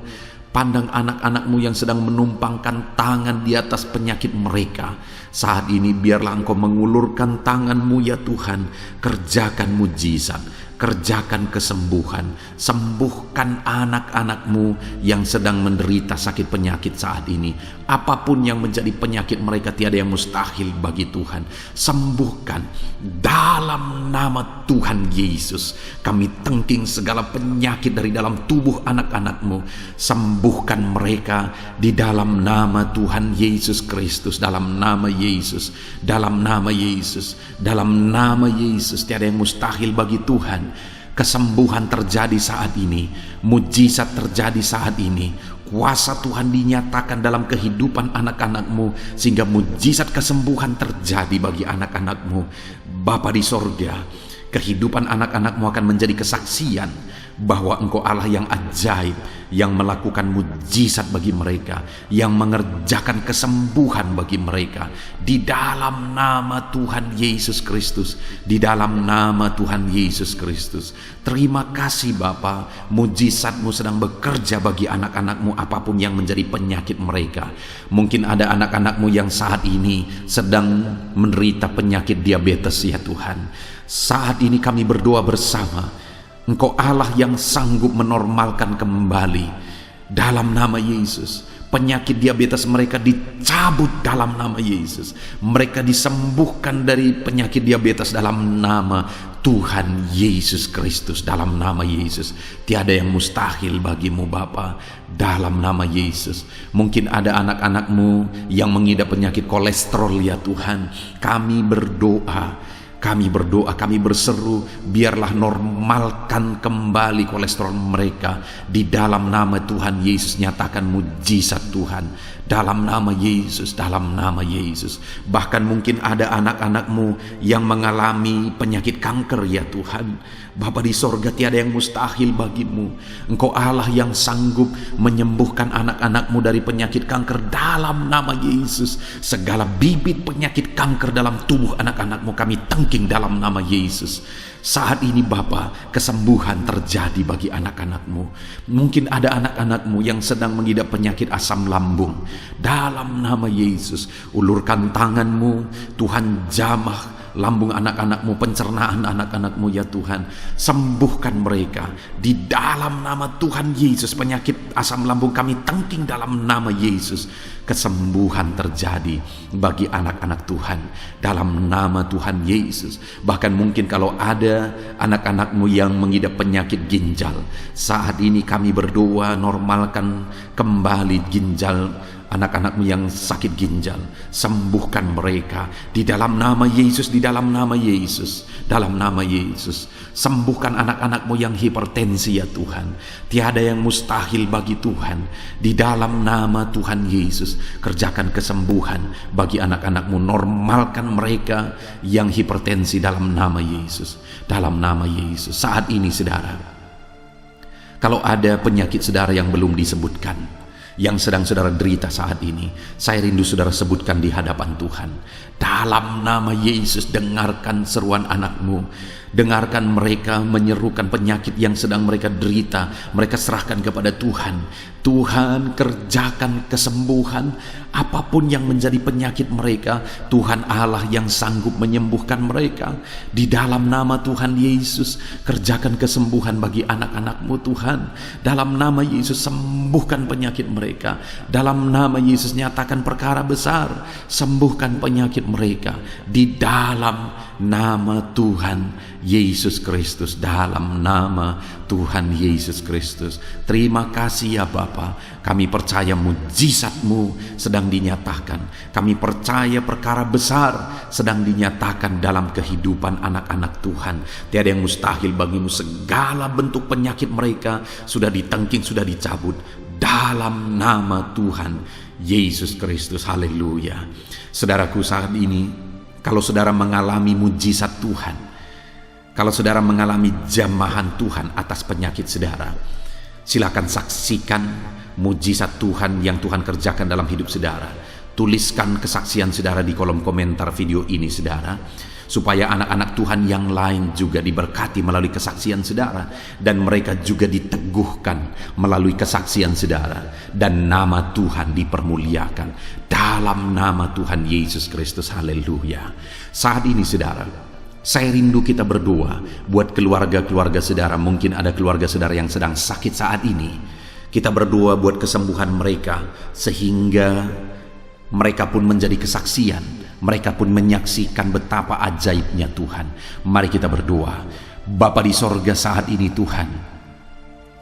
Pandang anak-anak-Mu yang sedang menumpangkan tangan di atas penyakit mereka. Saat ini biarlah Engkau mengulurkan tangan-Mu ya Tuhan. Kerjakan mujizat, kerjakan kesembuhan. Sembuhkan anak-anak-Mu yang sedang menderita sakit penyakit saat ini. Apapun yang menjadi penyakit mereka, tiada yang mustahil bagi Tuhan. Sembuhkan dalam nama Tuhan Yesus. Kami tengking segala penyakit dari dalam tubuh anak-anak-Mu. Sembuhkan mereka di dalam nama Tuhan Yesus Kristus. Dalam nama Yesus, dalam nama Yesus, dalam nama Yesus. Tiada yang mustahil bagi Tuhan. Kesembuhan terjadi saat ini, mujizat terjadi saat ini. Kuasa Tuhan dinyatakan dalam kehidupan anak-anak-Mu, sehingga mujizat kesembuhan terjadi bagi anak-anak-Mu. Bapa di sorga, kehidupan anak-anak-Mu akan menjadi kesaksian bahwa Engkau Allah yang ajaib, yang melakukan mujizat bagi mereka, yang mengerjakan kesembuhan bagi mereka. Di dalam nama Tuhan Yesus Kristus, di dalam nama Tuhan Yesus Kristus. Terima kasih Bapa, mujizat-Mu sedang bekerja bagi anak-anak-Mu apapun yang menjadi penyakit mereka. Mungkin ada anak-anak-Mu yang saat ini sedang menderita penyakit diabetes ya Tuhan. Saat ini kami berdoa bersama, Engkau Allah yang sanggup menormalkan kembali dalam nama Yesus. Penyakit diabetes mereka dicabut dalam nama Yesus. Mereka disembuhkan dari penyakit diabetes dalam nama Tuhan Yesus Kristus. Dalam nama Yesus. Tiada yang mustahil bagimu Bapa. Dalam nama Yesus. Mungkin ada anak-anak-Mu yang mengidap penyakit kolesterol ya Tuhan. Kami berdoa, kami berseru, biarlah normalkan kembali kolesterol mereka. Di dalam nama Tuhan Yesus, nyatakan mujizat Tuhan. Dalam nama Yesus, dalam nama Yesus. Bahkan mungkin ada anak-anak-Mu yang mengalami penyakit kanker ya Tuhan. Bapa di sorga, tiada yang mustahil bagimu. Engkau Allah yang sanggup menyembuhkan anak-anak-Mu dari penyakit kanker dalam nama Yesus. Segala bibit penyakit kanker dalam tubuh anak-anak-Mu kami tengking dalam nama Yesus. Saat ini Bapa, kesembuhan terjadi bagi anak-anak-Mu. Mungkin ada anak-anak-Mu yang sedang mengidap penyakit asam lambung. Dalam nama Yesus, ulurkan tangan-Mu, Tuhan jamah lambung anak-anak-Mu, pencernaan anak-anak-Mu ya Tuhan. Sembuhkan mereka di dalam nama Tuhan Yesus. Penyakit asam lambung kami tengking dalam nama Yesus. Kesembuhan terjadi bagi anak-anak Tuhan dalam nama Tuhan Yesus. Bahkan mungkin kalau ada anak-anak-Mu yang mengidap penyakit ginjal, saat ini kami berdoa, normalkan kembali ginjal anak-anak-Mu yang sakit ginjal. Sembuhkan mereka di dalam nama Yesus, di dalam nama Yesus, dalam nama Yesus. Sembuhkan anak-anak-Mu yang hipertensi ya Tuhan. Tiada yang mustahil bagi Tuhan. Di dalam nama Tuhan Yesus, kerjakan kesembuhan bagi anak-anak-Mu. Normalkan mereka yang hipertensi dalam nama Yesus, dalam nama Yesus. Saat ini saudara, kalau ada penyakit saudara yang belum disebutkan, yang sedang saudara derita saat ini, saya rindu saudara sebutkan di hadapan Tuhan. Dalam nama Yesus, dengarkan seruan anak-Mu. Dengarkan mereka menyerukan penyakit yang sedang mereka derita. Mereka serahkan kepada Tuhan. Tuhan, kerjakan kesembuhan apapun yang menjadi penyakit mereka. Tuhan Allah yang sanggup menyembuhkan mereka. Di dalam nama Tuhan Yesus, kerjakan kesembuhan bagi anak-anak-Mu Tuhan. Dalam nama Yesus, sembuhkan penyakit mereka. Dalam nama Yesus, nyatakan perkara besar. Sembuhkan penyakit mereka. Di dalam nama Tuhan Yesus Kristus, dalam nama Tuhan Yesus Kristus. Terima kasih ya Bapa, kami percaya mujizat-Mu sedang dinyatakan. Kami percaya perkara besar sedang dinyatakan dalam kehidupan anak-anak Tuhan. Tiada yang mustahil bagimu. Segala bentuk penyakit mereka sudah ditengking, sudah dicabut dalam nama Tuhan Yesus Kristus. Haleluya. Saudaraku, saat ini kalau saudara mengalami mujizat Tuhan, kalau saudara mengalami jamahan Tuhan atas penyakit saudara, silakan saksikan mujizat Tuhan yang Tuhan kerjakan dalam hidup saudara. Tuliskan kesaksian saudara di kolom komentar video ini saudara, supaya anak-anak Tuhan yang lain juga diberkati melalui kesaksian saudara, dan mereka juga diteguhkan melalui kesaksian saudara, dan nama Tuhan dipermuliakan dalam nama Tuhan Yesus Kristus. Haleluya. Saat ini saudara, saya rindu kita berdoa buat keluarga-keluarga saudara. Mungkin ada keluarga saudara yang sedang sakit saat ini. Kita berdoa buat kesembuhan mereka, sehingga mereka pun menjadi kesaksian, mereka pun menyaksikan betapa ajaibnya Tuhan. Mari kita berdoa. Bapa di sorga, saat ini Tuhan,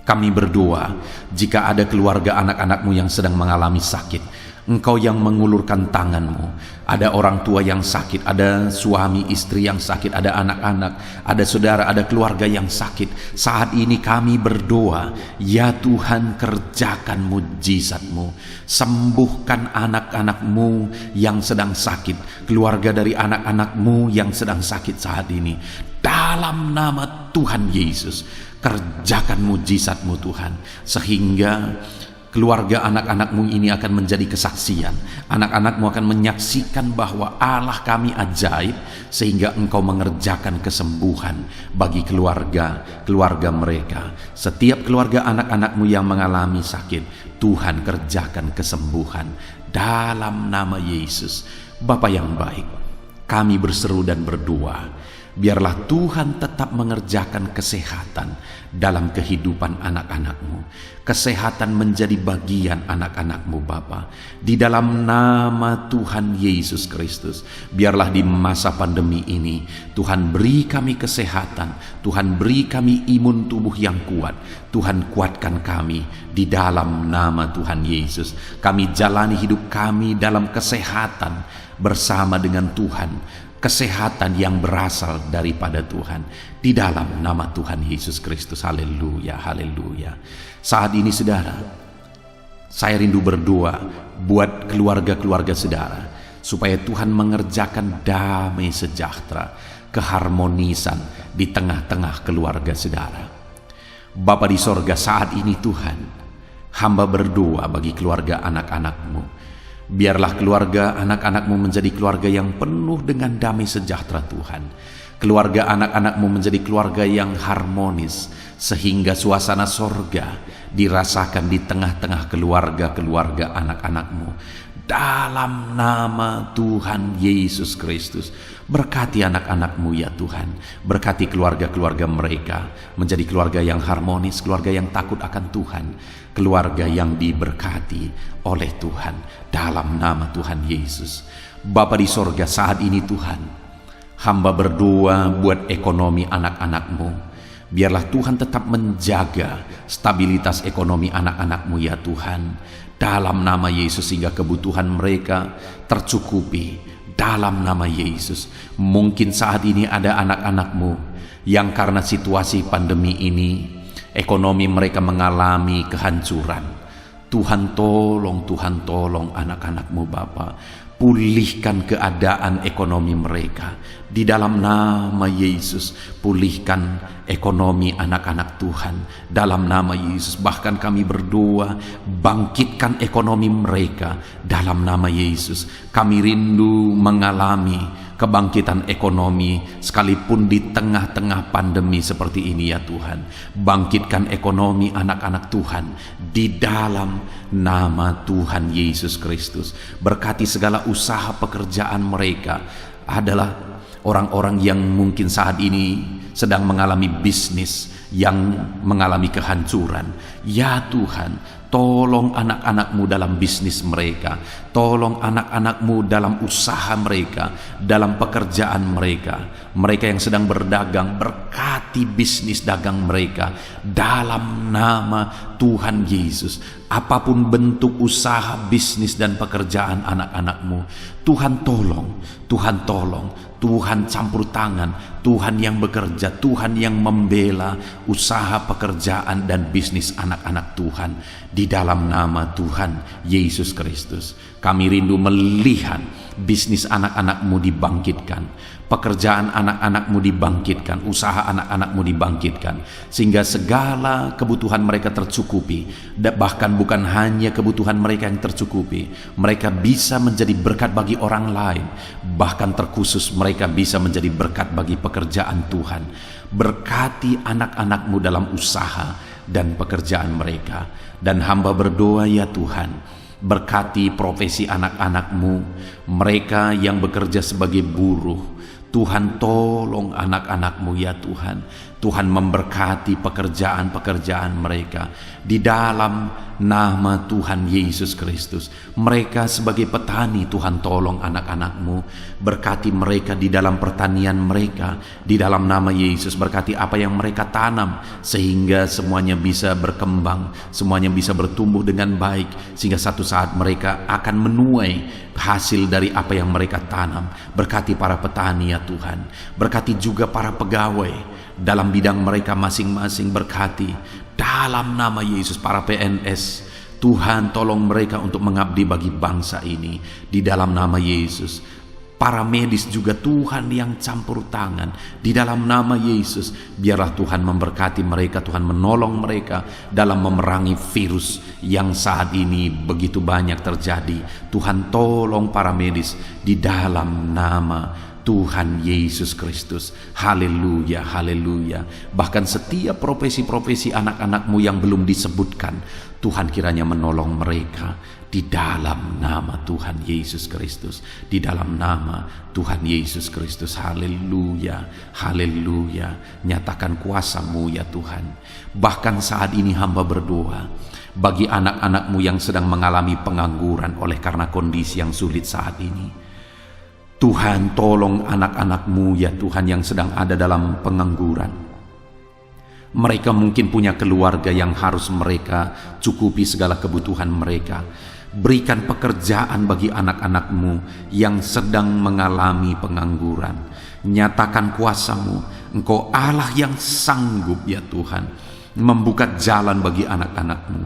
kami berdoa jika ada keluarga anak-anak-Mu yang sedang mengalami sakit, Engkau yang mengulurkan tangan-Mu. Ada orang tua yang sakit, ada suami istri yang sakit, ada anak-anak, ada saudara, ada keluarga yang sakit. Saat ini kami berdoa, ya Tuhan, kerjakan mujizat-Mu. Sembuhkan anak-anak-Mu yang sedang sakit, keluarga dari anak-anak-Mu yang sedang sakit saat ini. Dalam nama Tuhan Yesus, kerjakan mujizat-Mu Tuhan, sehingga keluarga anak-anak-Mu ini akan menjadi kesaksian. Anak-anak-Mu akan menyaksikan bahwa Allah kami ajaib, sehingga Engkau mengerjakan kesembuhan bagi keluarga mereka. Setiap keluarga anak-anak-Mu yang mengalami sakit, Tuhan kerjakan kesembuhan dalam nama Yesus. Bapa yang baik, kami berseru dan berdoa, biarlah Tuhan tetap mengerjakan kesehatan dalam kehidupan anak-anak-Mu. Kesehatan menjadi bagian anak-anak-Mu Bapa. Di dalam nama Tuhan Yesus Kristus, biarlah di masa pandemi ini Tuhan beri kami kesehatan, Tuhan beri kami imun tubuh yang kuat. Tuhan kuatkan kami di dalam nama Tuhan Yesus. Kami jalani hidup kami dalam kesehatan bersama dengan Tuhan, kesehatan yang berasal daripada Tuhan, di dalam nama Tuhan Yesus Kristus. Haleluya, haleluya. Saat ini saudara, saya rindu berdoa buat keluarga-keluarga saudara, supaya Tuhan mengerjakan damai sejahtera, keharmonisan di tengah-tengah keluarga saudara. Bapa di sorga, saat ini Tuhan, hamba berdoa bagi keluarga anak-anak-Mu. Biarlah keluarga anak-anak-Mu menjadi keluarga yang penuh dengan damai sejahtera Tuhan. Keluarga anak-anak-Mu menjadi keluarga yang harmonis, sehingga suasana sorga dirasakan di tengah-tengah keluarga-keluarga anak-anak-Mu. Dalam nama Tuhan Yesus Kristus, berkati anak-anak-Mu ya Tuhan. Berkati keluarga-keluarga mereka menjadi keluarga yang harmonis, keluarga yang takut akan Tuhan, keluarga yang diberkati oleh Tuhan, dalam nama Tuhan Yesus. Bapa di sorga, saat ini Tuhan, hamba berdoa buat ekonomi anak-anak-Mu. Biarlah Tuhan tetap menjaga stabilitas ekonomi anak-anak-Mu ya Tuhan, dalam nama Yesus, sehingga kebutuhan mereka tercukupi dalam nama Yesus. Mungkin saat ini ada anak-anak-Mu yang karena situasi pandemi ini ekonomi mereka mengalami kehancuran. Tuhan tolong anak-anak-Mu Bapa. Pulihkan keadaan ekonomi mereka di dalam nama Yesus. Pulihkan ekonomi anak-anak Tuhan dalam nama Yesus. Bahkan kami berdoa, bangkitkan ekonomi mereka dalam nama Yesus. Kami rindu mengalami kebangkitan ekonomi sekalipun di tengah-tengah pandemi seperti ini ya Tuhan. Bangkitkan ekonomi anak-anak Tuhan di dalam nama Tuhan Yesus Kristus. Berkati segala usaha pekerjaan mereka. Adalah orang-orang yang mungkin saat ini sedang mengalami bisnis yang mengalami kehancuran. Ya Tuhan, tolong anak-anak-Mu dalam bisnis mereka. Tolong anak-anak-Mu dalam usaha mereka, dalam pekerjaan mereka. Mereka yang sedang berdagang, berkati bisnis dagang mereka dalam nama Tuhan Yesus. Apapun bentuk usaha, bisnis, dan pekerjaan anak-anak-Mu, Tuhan tolong, Tuhan tolong, Tuhan campur tangan, Tuhan yang bekerja, Tuhan yang membela usaha, pekerjaan, dan bisnis anak-anak Tuhan di dalam nama Tuhan Yesus Kristus. Kami rindu melihat bisnis anak-anak-Mu dibangkitkan, pekerjaan anak-anak-Mu dibangkitkan, usaha anak-anak-Mu dibangkitkan, sehingga segala kebutuhan mereka tercukupi. Bahkan bukan hanya kebutuhan mereka yang tercukupi, mereka bisa menjadi berkat bagi orang lain. Bahkan terkhusus mereka bisa menjadi berkat bagi pekerjaan Tuhan. Berkati anak-anak-Mu dalam usaha dan pekerjaan mereka. Dan hamba berdoa, ya Tuhan, berkati profesi anak-anak-Mu, mereka yang bekerja sebagai buruh. Tuhan tolong anak-anak-Mu, ya Tuhan. Tuhan memberkati pekerjaan-pekerjaan mereka di dalam nama Tuhan Yesus Kristus. Mereka sebagai petani, Tuhan tolong anak-anak-Mu, berkati mereka di dalam pertanian mereka di dalam nama Yesus. Berkati apa yang mereka tanam sehingga semuanya bisa berkembang, semuanya bisa bertumbuh dengan baik, sehingga satu saat mereka akan menuai hasil dari apa yang mereka tanam. Berkati para petani, ya Tuhan. Berkati juga para pegawai dalam bidang mereka masing-masing. Berkati dalam nama Yesus para PNS. Tuhan tolong mereka untuk mengabdi bagi bangsa ini di dalam nama Yesus. Para medis juga Tuhan yang campur tangan di dalam nama Yesus. Biarlah Tuhan memberkati mereka, Tuhan menolong mereka dalam memerangi virus yang saat ini begitu banyak terjadi. Tuhan tolong para medis di dalam nama Tuhan Yesus Kristus. Haleluya, haleluya. Bahkan setiap profesi-profesi anak-anak-Mu yang belum disebutkan, Tuhan kiranya menolong mereka di dalam nama Tuhan Yesus Kristus. Di dalam nama Tuhan Yesus Kristus. Haleluya, haleluya. Nyatakan kuasa-Mu, ya Tuhan. Bahkan saat ini hamba berdoa bagi anak-anak-Mu yang sedang mengalami pengangguran oleh karena kondisi yang sulit saat ini. Tuhan tolong anak-anak-Mu, ya Tuhan, yang sedang ada dalam pengangguran. Mereka mungkin punya keluarga yang harus mereka cukupi segala kebutuhan mereka. Berikan pekerjaan bagi anak-anak-Mu yang sedang mengalami pengangguran. Nyatakan kuasa-Mu. Engkau Allah yang sanggup, ya Tuhan, membuka jalan bagi anak-anak-Mu.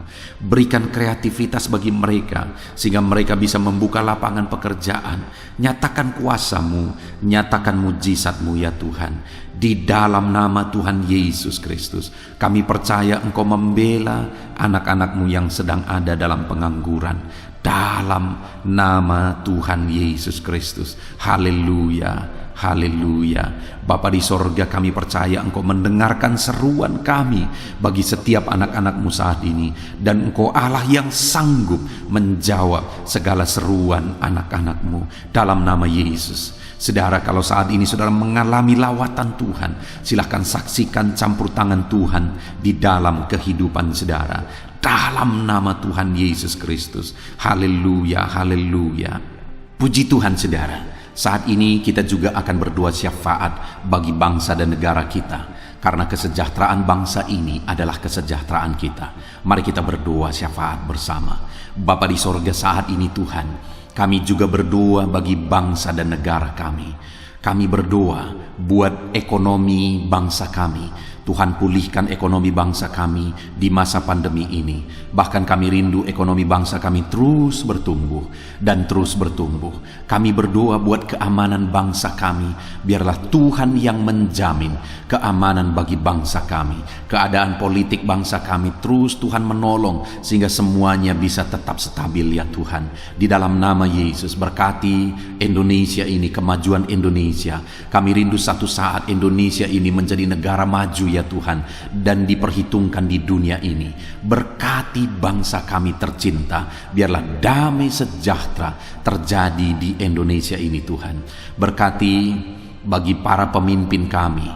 Berikan kreativitas bagi mereka sehingga mereka bisa membuka lapangan pekerjaan. Nyatakan kuasa-Mu, nyatakan mujizat-Mu, ya Tuhan. Di dalam nama Tuhan Yesus Kristus, kami percaya Engkau membela anak-anak-Mu yang sedang ada dalam pengangguran. Dalam nama Tuhan Yesus Kristus. Haleluya, haleluya. Bapa di sorga, kami percaya Engkau mendengarkan seruan kami bagi setiap anak-anak-Mu saat ini. Dan Engkau Allah yang sanggup menjawab segala seruan anak-anak-Mu dalam nama Yesus. Saudara, kalau saat ini saudara mengalami lawatan Tuhan, silahkan saksikan campur tangan Tuhan di dalam kehidupan saudara. Dalam nama Tuhan Yesus Kristus. Haleluya, haleluya. Puji Tuhan saudara. Saat ini kita juga akan berdoa syafaat bagi bangsa dan negara kita, karena kesejahteraan bangsa ini adalah kesejahteraan kita. Mari kita berdoa syafaat bersama. Bapa di sorga, saat ini Tuhan, kami juga berdoa bagi bangsa dan negara kami. Kami berdoa buat ekonomi bangsa kami. Tuhan, pulihkan ekonomi bangsa kami di masa pandemi ini. Bahkan kami rindu ekonomi bangsa kami terus bertumbuh dan terus bertumbuh. Kami berdoa buat keamanan bangsa kami. Biarlah Tuhan yang menjamin keamanan bagi bangsa kami. Keadaan politik bangsa kami terus Tuhan menolong sehingga semuanya bisa tetap stabil, ya Tuhan. Di dalam nama Yesus, berkati Indonesia ini, kemajuan Indonesia. Kami rindu satu saat Indonesia ini menjadi negara maju, ya Tuhan, dan diperhitungkan di dunia ini. Berkati bangsa kami tercinta, biarlah damai sejahtera terjadi di Indonesia ini, Tuhan. Berkati bagi para pemimpin kami,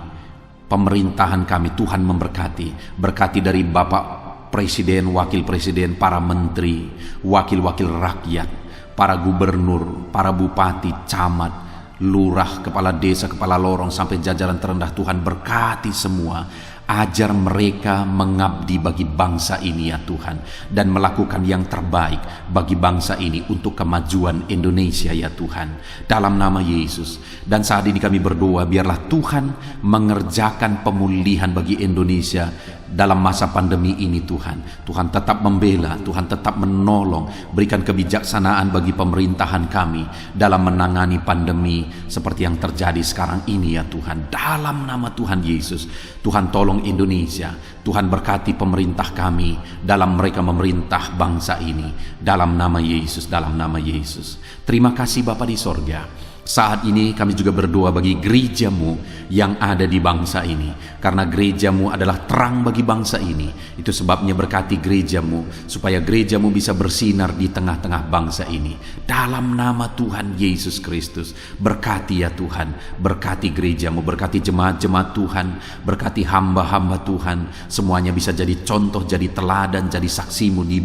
pemerintahan kami, Tuhan memberkati. Berkati dari Bapak Presiden, Wakil Presiden, para menteri, wakil-wakil rakyat, para gubernur, para bupati, camat, lurah, kepala desa, kepala lorong, sampai jajaran terendah. Tuhan berkati semua. Ajar mereka mengabdi bagi bangsa ini ya Tuhan, dan melakukan yang terbaik bagi bangsa ini untuk kemajuan Indonesia ya Tuhan, dalam nama Yesus. Dan saat ini kami berdoa, biarlah Tuhan mengerjakan pemulihan bagi Indonesia dalam masa pandemi ini Tuhan. Tuhan tetap membela, Tuhan tetap menolong, berikan kebijaksanaan bagi pemerintahan kami dalam menangani pandemi seperti yang terjadi sekarang ini ya Tuhan, dalam nama Tuhan Yesus. Tuhan tolong Indonesia, Tuhan berkati pemerintah kami dalam mereka memerintah bangsa ini, dalam nama Yesus, dalam nama Yesus. Terima kasih Bapa di sorga. Saat ini kami juga berdoa bagi gerejamu yang ada di bangsa ini, karena gerejamu adalah terang bagi bangsa ini. Itu sebabnya berkati gerejamu, supaya gerejamu bisa bersinar di tengah-tengah bangsa ini, dalam nama Tuhan Yesus Kristus. Berkati ya Tuhan, berkati gerejamu, berkati jemaat-jemaat Tuhan, berkati hamba-hamba Tuhan, semuanya bisa jadi contoh, jadi teladan, jadi saksimu di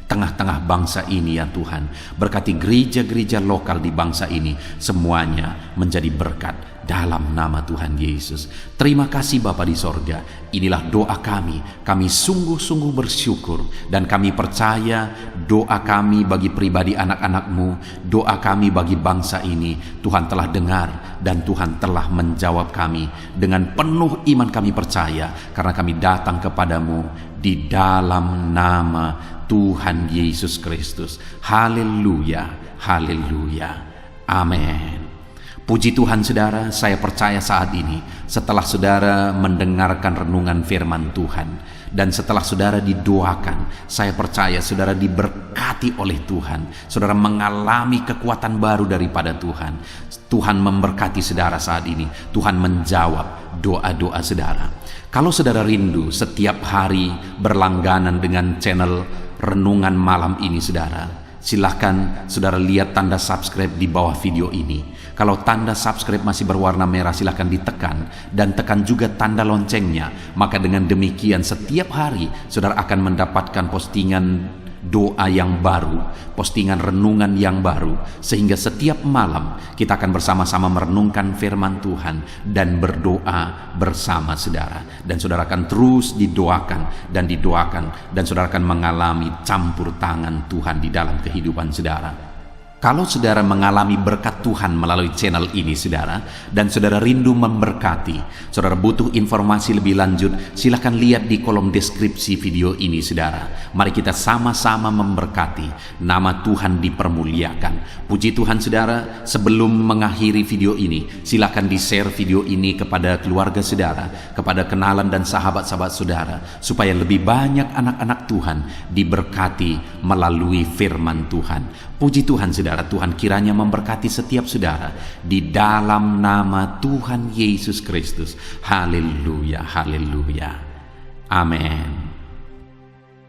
tengah-tengah bangsa ini ya Tuhan. Berkati gereja-gereja lokal di bangsa ini, semuanya menjadi berkat dalam nama Tuhan Yesus. Terima kasih Bapa di sorga. Inilah doa kami. Kami sungguh-sungguh bersyukur, dan kami percaya doa kami bagi pribadi anak-anak-Mu, doa kami bagi bangsa ini, Tuhan telah dengar dan Tuhan telah menjawab kami. Dengan penuh iman kami percaya, karena kami datang kepadamu di dalam nama Tuhan Yesus Kristus. Haleluya, haleluya, amin. Puji Tuhan saudara, saya percaya saat ini setelah saudara mendengarkan renungan firman Tuhan, dan setelah saudara didoakan, saya percaya saudara diberkati oleh Tuhan. Saudara mengalami kekuatan baru daripada Tuhan. Tuhan memberkati saudara saat ini. Tuhan menjawab doa-doa saudara. Kalau saudara rindu setiap hari berlangganan dengan channel renungan malam ini saudara, silahkan saudara lihat tanda subscribe di bawah video ini. Kalau tanda subscribe masih berwarna merah, silahkan ditekan, dan tekan juga tanda loncengnya. Maka dengan demikian setiap hari saudara akan mendapatkan postingan doa yang baru, postingan renungan yang baru, sehingga setiap malam kita akan bersama-sama merenungkan firman Tuhan dan berdoa bersama saudara. Dan saudara akan terus didoakan dan didoakan, dan saudara akan mengalami campur tangan Tuhan di dalam kehidupan saudara. Kalau saudara mengalami berkat Tuhan melalui channel ini saudara, dan saudara rindu memberkati, saudara butuh informasi lebih lanjut, silakan lihat di kolom deskripsi video ini saudara. Mari kita sama-sama memberkati, nama Tuhan dipermuliakan. Puji Tuhan saudara, sebelum mengakhiri video ini, silakan di-share video ini kepada keluarga saudara, kepada kenalan dan sahabat-sahabat saudara, supaya lebih banyak anak-anak Tuhan diberkati melalui firman Tuhan. Puji Tuhan saudara, Tuhan kiranya memberkati setiap saudara di dalam nama Tuhan Yesus Kristus. Haleluya, haleluya, amin.